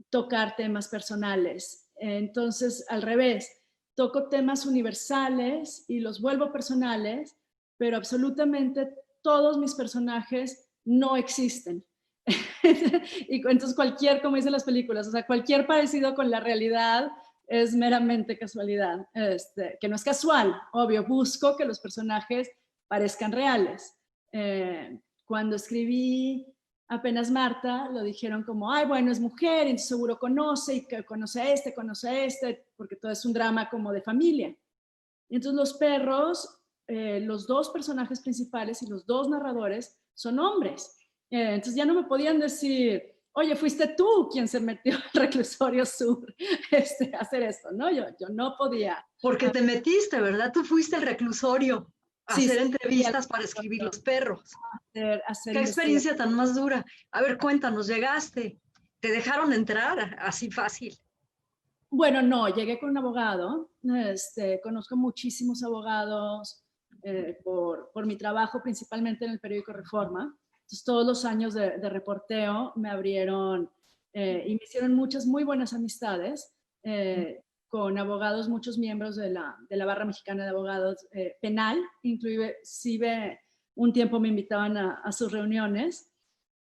tocar temas personales. Entonces, al revés, toco temas universales y los vuelvo personales, pero absolutamente todos mis personajes no existen. Y entonces como dicen las películas, o sea, cualquier parecido con la realidad es meramente casualidad, que no es casual, obvio, busco que los personajes parezcan reales. Cuando escribí Apenas Marta, lo dijeron como, ay, bueno, es mujer, entonces seguro conoce, y que conoce a este, porque todo es un drama como de familia. Y entonces los perros, los dos personajes principales y los dos narradores son hombres. Entonces ya no me podían decir, oye, fuiste tú quien se metió al reclusorio sur a hacer esto, ¿no? Yo no podía. Porque te metiste, ¿verdad? Tú fuiste al reclusorio a hacer entrevistas para escribir Los perros. Hacer Qué experiencia tan más dura. A ver, cuéntanos, ¿llegaste? ¿Te dejaron entrar así fácil? Bueno, no, llegué con un abogado. Conozco muchísimos abogados por mi trabajo, principalmente en el periódico Reforma. Entonces, todos los años de reporteo me abrieron y me hicieron muchas muy buenas amistades con abogados, muchos miembros de la Barra Mexicana de Abogados Penal, inclusive un tiempo me invitaban a sus reuniones,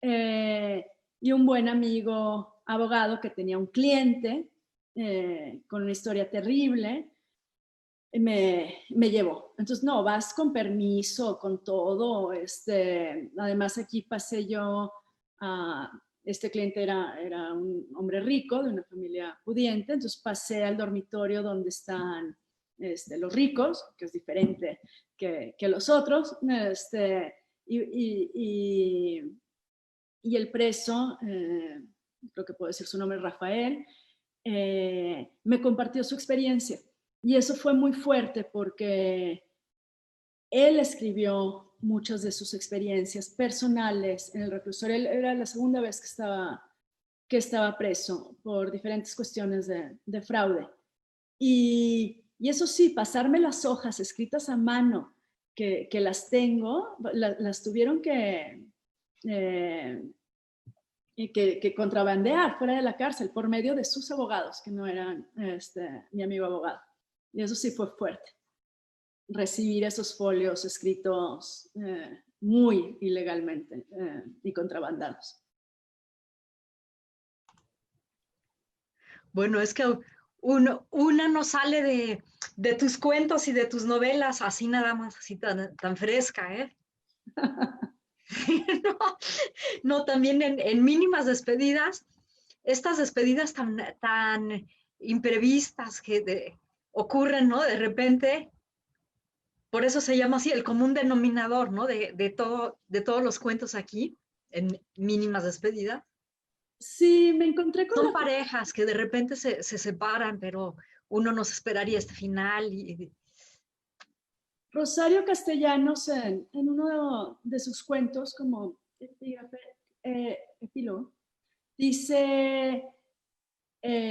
y un buen amigo abogado que tenía un cliente con una historia terrible, me llevó. Entonces, no, vas con permiso, con todo. Además, aquí pasé yo este cliente era un hombre rico, de una familia pudiente, entonces pasé al dormitorio donde están los ricos, que es diferente que los otros, y el preso, creo que puedo decir su nombre, Rafael, me compartió su experiencia. Y eso fue muy fuerte porque él escribió muchas de sus experiencias personales en el reclusorio. Él era la segunda vez que estaba preso por diferentes cuestiones de fraude. Y eso sí, pasarme las hojas escritas a mano, que las tengo, las tuvieron que contrabandear fuera de la cárcel por medio de sus abogados, que no eran mi amigo abogado. Y eso sí fue fuerte, recibir esos folios escritos muy ilegalmente y contrabandados. Bueno, es que una no sale de tus cuentos y de tus novelas así nada más, así tan fresca, ¿eh? No, no, también en mínimas despedidas, estas despedidas tan imprevistas que ocurren, ¿no? De repente, por eso se llama así el común denominador, ¿no? De todos los cuentos aquí, en mínimas despedidas. Sí, me encontré con Son la... parejas que de repente se separan, pero uno no se esperaría este final. Rosario Castellanos en uno de sus cuentos como epílogo, dice,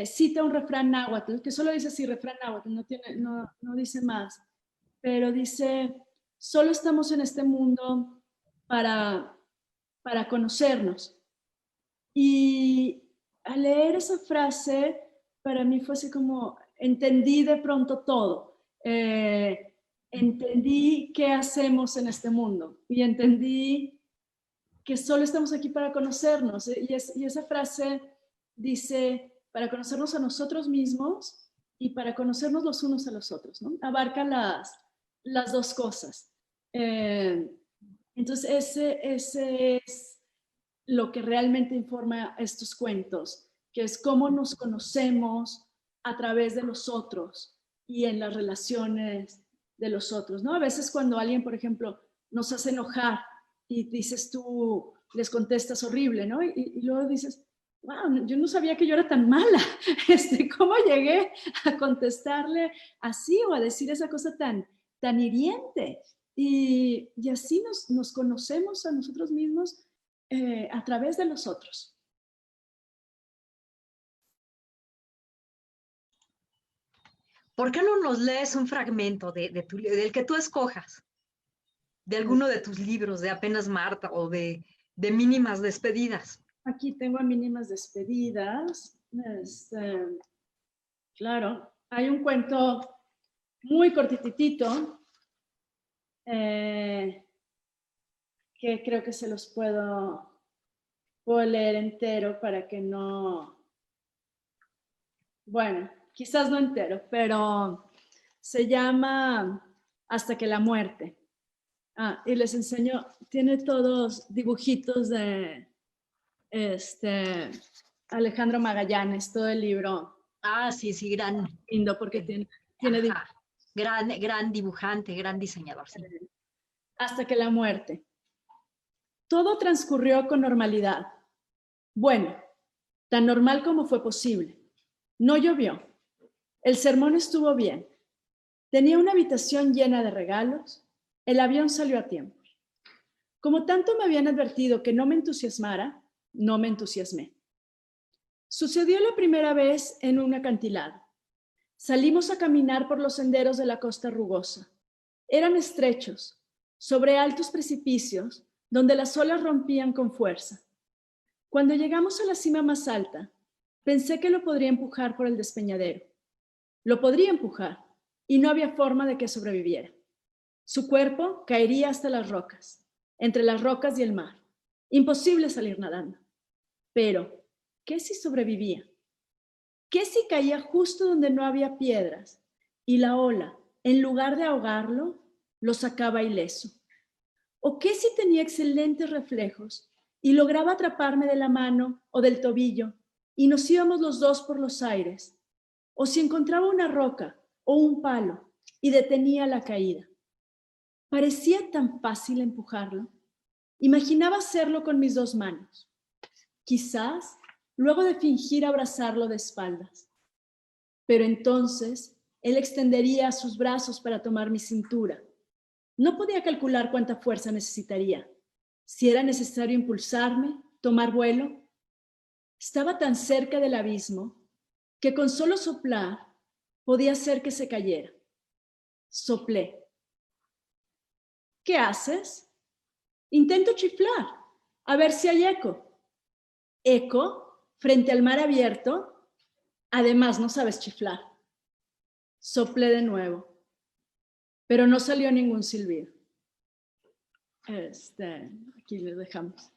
cita un refrán náhuatl, que solo dice así, refrán náhuatl, no dice más, pero dice, solo estamos en este mundo para conocernos. Y al leer esa frase, para mí fue así como, entendí de pronto todo. Entendí qué hacemos en este mundo y entendí que solo estamos aquí para conocernos. Y esa frase dice, para conocernos a nosotros mismos y para conocernos los unos a los otros, ¿no? Abarca las dos cosas. Entonces, ese es lo que realmente informa estos cuentos, que es cómo nos conocemos a través de los otros y en las relaciones de los otros, ¿no? A veces cuando alguien, por ejemplo, nos hace enojar y dices tú, les contestas horrible, ¿no? Y luego dices, wow, yo no sabía que yo era tan mala. ¿Cómo llegué a contestarle así o a decir esa cosa tan hiriente? Y así nos conocemos a nosotros mismos a través de los otros. ¿Por qué no nos lees un fragmento del que tú escojas? De alguno de tus libros, de Apenas Marta o de Mínimas Despedidas. Aquí tengo a Mínimas Despedidas. Claro, hay un cuento muy cortitito que creo que se los puedo leer entero para que no... Bueno, quizás no entero, pero se llama Hasta que la muerte. Y les enseño, tiene todos dibujitos de Alejandro Magallanes, todo el libro. Sí, gran. Lindo porque tiene gran dibujante, gran diseñador. Sí. Hasta que la muerte. Todo transcurrió con normalidad. Bueno, tan normal como fue posible. No llovió. El sermón estuvo bien. Tenía una habitación llena de regalos. El avión salió a tiempo. Como tanto me habían advertido que no me entusiasmara, no me entusiasmé. Sucedió la primera vez en un acantilado. Salimos a caminar por los senderos de la costa rugosa. Eran estrechos, sobre altos precipicios, donde las olas rompían con fuerza. Cuando llegamos a la cima más alta, pensé que lo podría empujar por el despeñadero. Lo podría empujar, y no había forma de que sobreviviera. Su cuerpo caería hasta las rocas, entre las rocas y el mar. Imposible salir nadando. Pero, ¿qué si sobrevivía? ¿Qué si caía justo donde no había piedras y la ola, en lugar de ahogarlo, lo sacaba ileso? ¿O qué si tenía excelentes reflejos y lograba atraparme de la mano o del tobillo y nos íbamos los dos por los aires? ¿O si encontraba una roca o un palo y detenía la caída? Parecía tan fácil empujarlo. Imaginaba hacerlo con mis dos manos. Quizás luego de fingir abrazarlo de espaldas. Pero entonces él extendería sus brazos para tomar mi cintura. No podía calcular cuánta fuerza necesitaría. Si era necesario impulsarme, tomar vuelo. Estaba tan cerca del abismo que con solo soplar podía hacer que se cayera. Soplé. ¿Qué haces? Intento chiflar, a ver si hay eco. ¿Eco? Frente al mar abierto. Además, no sabes chiflar. Soplé de nuevo, pero no salió ningún silbido. Aquí les dejamos.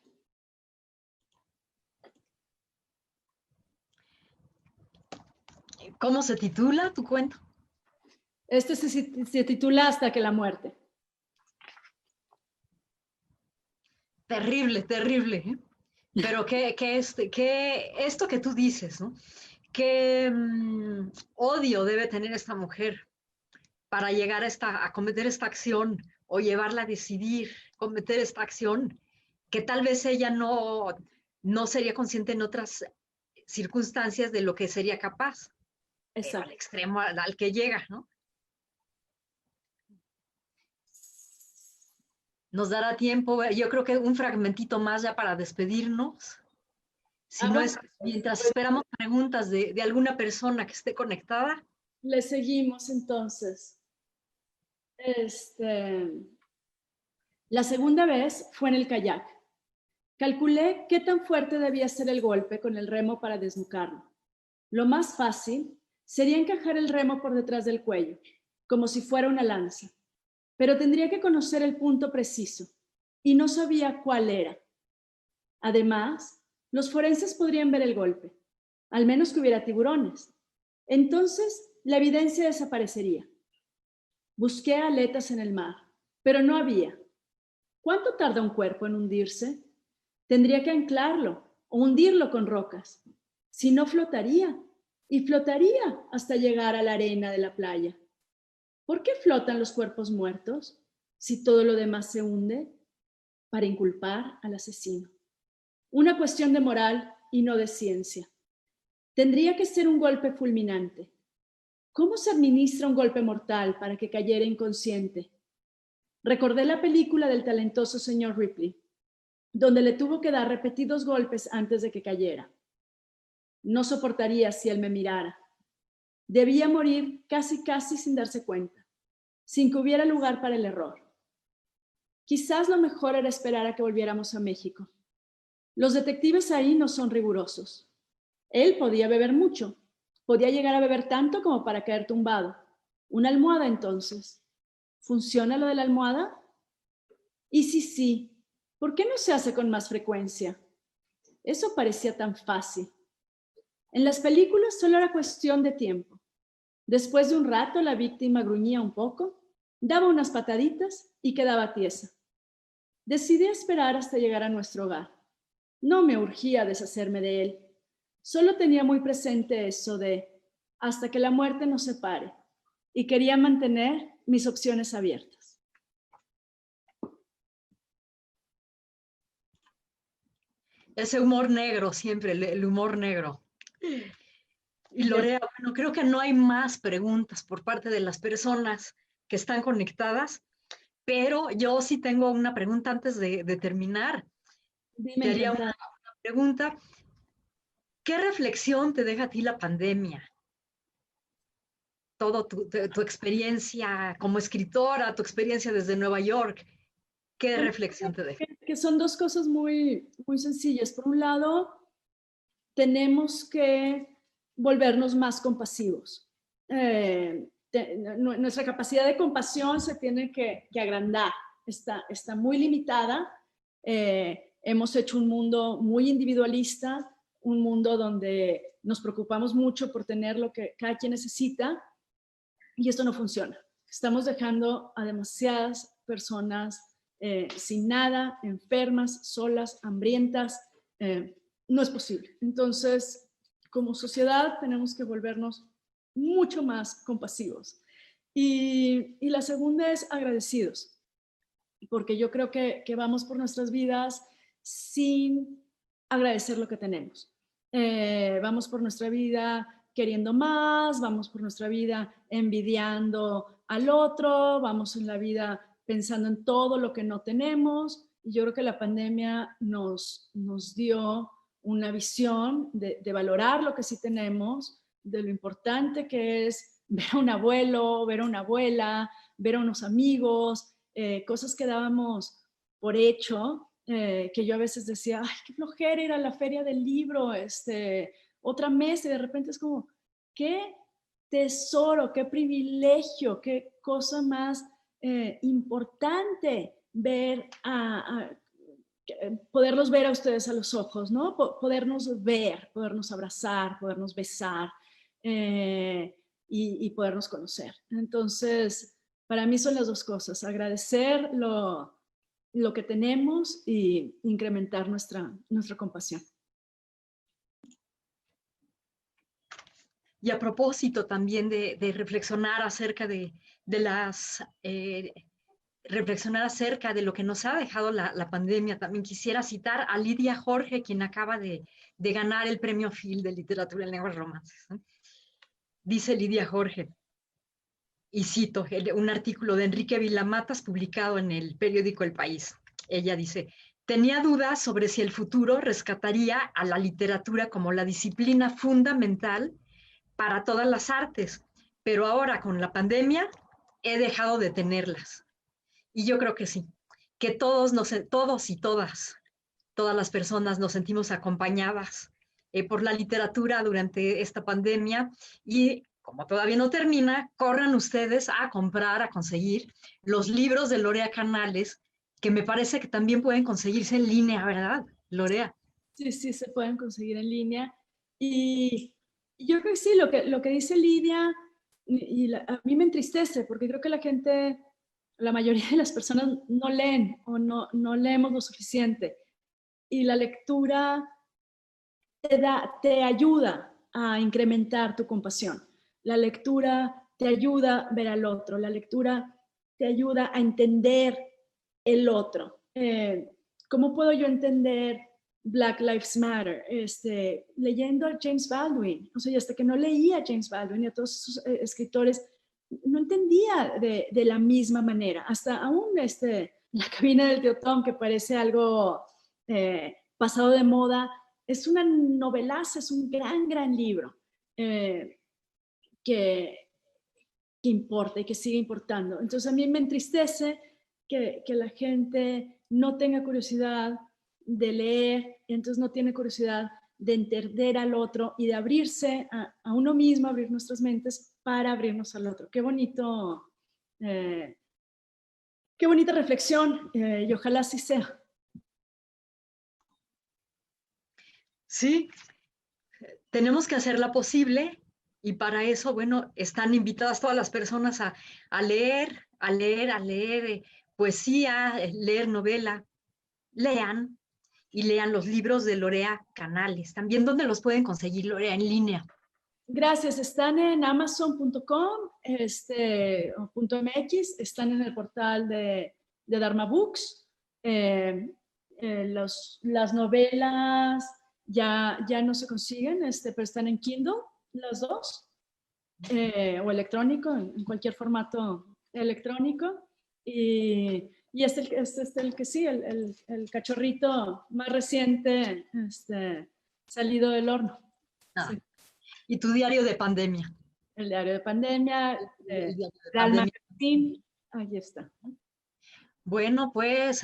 ¿Cómo se titula tu cuento? Este se titula Hasta que la muerte. Terrible, terrible, ¿eh? Pero esto que tú dices, ¿no? ¿Qué odio debe tener esta mujer para llegar a cometer esta acción o llevarla a decidir cometer esta acción que tal vez ella no sería consciente en otras circunstancias de lo que sería capaz, pero al extremo al que llega, ¿no? Nos dará tiempo, yo creo que un fragmentito más ya para despedirnos. Si no es, mientras esperamos preguntas de alguna persona que esté conectada. Le seguimos entonces. La segunda vez fue en el kayak. Calculé qué tan fuerte debía ser el golpe con el remo para desnucarlo. Lo más fácil sería encajar el remo por detrás del cuello, como si fuera una lanza. Pero tendría que conocer el punto preciso, y no sabía cuál era. Además, los forenses podrían ver el golpe, al menos que hubiera tiburones. Entonces, la evidencia desaparecería. Busqué aletas en el mar, pero no había. ¿Cuánto tarda un cuerpo en hundirse? Tendría que anclarlo o hundirlo con rocas. Si no, flotaría, y flotaría hasta llegar a la arena de la playa. ¿Por qué flotan los cuerpos muertos si todo lo demás se hunde? Para inculpar al asesino. Una cuestión de moral y no de ciencia. Tendría que ser un golpe fulminante. ¿Cómo se administra un golpe mortal para que cayera inconsciente? Recordé la película del talentoso señor Ripley, donde le tuvo que dar repetidos golpes antes de que cayera. No soportaría si él me mirara. Debía morir casi sin darse cuenta, sin que hubiera lugar para el error. Quizás lo mejor era esperar a que volviéramos a México. Los detectives ahí no son rigurosos. Él podía beber mucho. Podía llegar a beber tanto como para caer tumbado. Una almohada, entonces. ¿Funciona lo de la almohada? Y sí, ¿por qué no se hace con más frecuencia? Eso parecía tan fácil. En las películas solo era cuestión de tiempo. Después de un rato, la víctima gruñía un poco, daba unas pataditas y quedaba tiesa. Decidí esperar hasta llegar a nuestro hogar. No me urgía deshacerme de él. Solo tenía muy presente eso de hasta que la muerte nos separe, y quería mantener mis opciones abiertas. Ese humor negro siempre, el humor negro. Y Lorea, bueno, creo que no hay más preguntas por parte de las personas que están conectadas, pero yo sí tengo una pregunta antes de terminar. Te haría una pregunta. ¿Qué reflexión te deja a ti la pandemia? Todo tu experiencia como escritora, tu experiencia desde Nueva York, ¿qué reflexión te deja? Que son dos cosas muy sencillas. Por un lado, tenemos que volvernos más compasivos. Nuestra capacidad de compasión se tiene que agrandar. Está muy limitada. Hemos hecho un mundo muy individualista, un mundo donde nos preocupamos mucho por tener lo que cada quien necesita, y esto no funciona. Estamos dejando a demasiadas personas sin nada, enfermas, solas, hambrientas. No es posible. Entonces, como sociedad tenemos que volvernos mucho más compasivos. Y la segunda es agradecidos, porque yo creo que vamos por nuestras vidas sin agradecer lo que tenemos. Vamos por nuestra vida queriendo más, vamos por nuestra vida envidiando al otro, vamos en la vida pensando en todo lo que no tenemos. Y yo creo que la pandemia nos dio una visión de valorar lo que sí tenemos, de lo importante que es ver a un abuelo, ver a una abuela, ver a unos amigos, cosas que dábamos por hecho, que yo a veces decía, ay, qué flojera ir a la feria del libro, otra mes, y de repente es como, qué tesoro, qué privilegio, qué cosa más importante ver poderlos ver a ustedes a los ojos, ¿no? Podernos ver, podernos abrazar, podernos besar. y podernos conocer. Entonces, para mí son las dos cosas, agradecer lo que tenemos y incrementar nuestra compasión. Y a propósito también de reflexionar acerca reflexionar acerca de lo que nos ha dejado la pandemia, también quisiera citar a Lidia Jorge, quien acaba de ganar el premio Phil de literatura en lenguas romances, ¿no? Dice Lidia Jorge, y cito un artículo de Enrique Vilamatas publicado en el periódico El País. Ella dice: tenía dudas sobre si el futuro rescataría a la literatura como la disciplina fundamental para todas las artes, pero ahora con la pandemia he dejado de tenerlas. Y yo creo que sí, que todos y todas las personas nos sentimos acompañadas por la literatura durante esta pandemia, y como todavía no termina, corran ustedes a comprar, a conseguir los libros de Lorea Canales, que me parece que también pueden conseguirse en línea, ¿verdad, Lorea? Sí, sí, se pueden conseguir en línea. Y yo creo que sí, lo que dice Lidia, a mí me entristece, porque creo que la mayoría de las personas no leen o no leemos lo suficiente. Y la lectura te ayuda a incrementar tu compasión. La lectura te ayuda a ver al otro. La lectura te ayuda a entender el otro. ¿Cómo puedo yo entender Black Lives Matter? Leyendo a James Baldwin. O sea, y hasta que no leía a James Baldwin y a todos sus escritores, no entendía de la misma manera. Hasta aún La cabina del tío Tom, que parece algo pasado de moda, es una novelaza, es un gran libro que importa y que sigue importando. Entonces a mí me entristece que la gente no tenga curiosidad de leer, y entonces no tiene curiosidad de entender al otro y de abrirse a uno mismo, abrir nuestras mentes para abrirnos al otro. Qué bonito, qué bonita reflexión, y ojalá así sea. Sí, tenemos que hacerla posible, y para eso, bueno, están invitadas todas las personas a leer poesía, leer novela. Lean los libros de Lorea Canales. También, ¿dónde los pueden conseguir, Lorea? En línea. Gracias, están en amazon.com o .mx, están en el portal de Dharma Books. Las novelas ya no se consiguen, pero están en Kindle, las dos, o electrónico, en cualquier formato electrónico. Y este es el que sí, el cachorrito más reciente, salido del horno. Ah. Sí. ¿Y tu diario de pandemia? El diario de pandemia, El diario de Real pandemia. Magazine, ahí está. Bueno, pues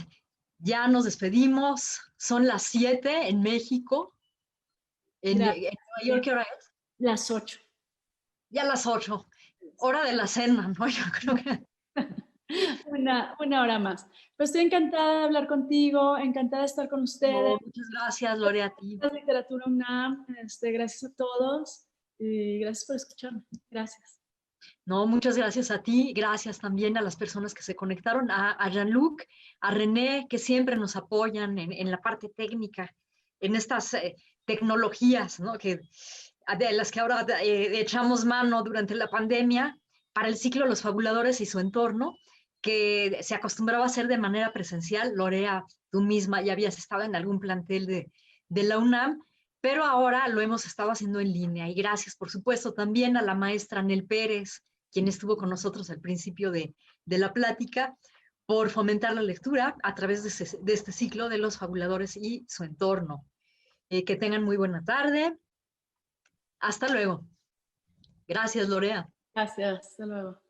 ya nos despedimos. Son las 7 en México. En Nueva York, ¿qué hora es? Las 8. Ya las 8. Hora de la cena, ¿no? Yo creo que... Una hora más. Pues estoy encantada de hablar contigo, encantada de estar con ustedes. No, muchas gracias, Lorea, a ti. Literatura UNAM, gracias a todos y gracias por escucharme. Gracias. No, muchas gracias a ti, gracias también a las personas que se conectaron, a Jean-Luc, a René, que siempre nos apoyan en la parte técnica, en estas tecnologías, ¿no? De las que ahora echamos mano durante la pandemia para el ciclo Los Fabuladores y su entorno, que se acostumbraba a hacer de manera presencial. Lorea, tú misma ya habías estado en algún plantel de la UNAM, pero ahora lo hemos estado haciendo en línea. Y gracias, por supuesto, también a la maestra Nel Pérez, quien estuvo con nosotros al principio de la plática, por fomentar la lectura a través de este ciclo de Los Fabuladores y su entorno. Que tengan muy buena tarde. Hasta luego. Gracias, Lorea. Gracias, hasta luego.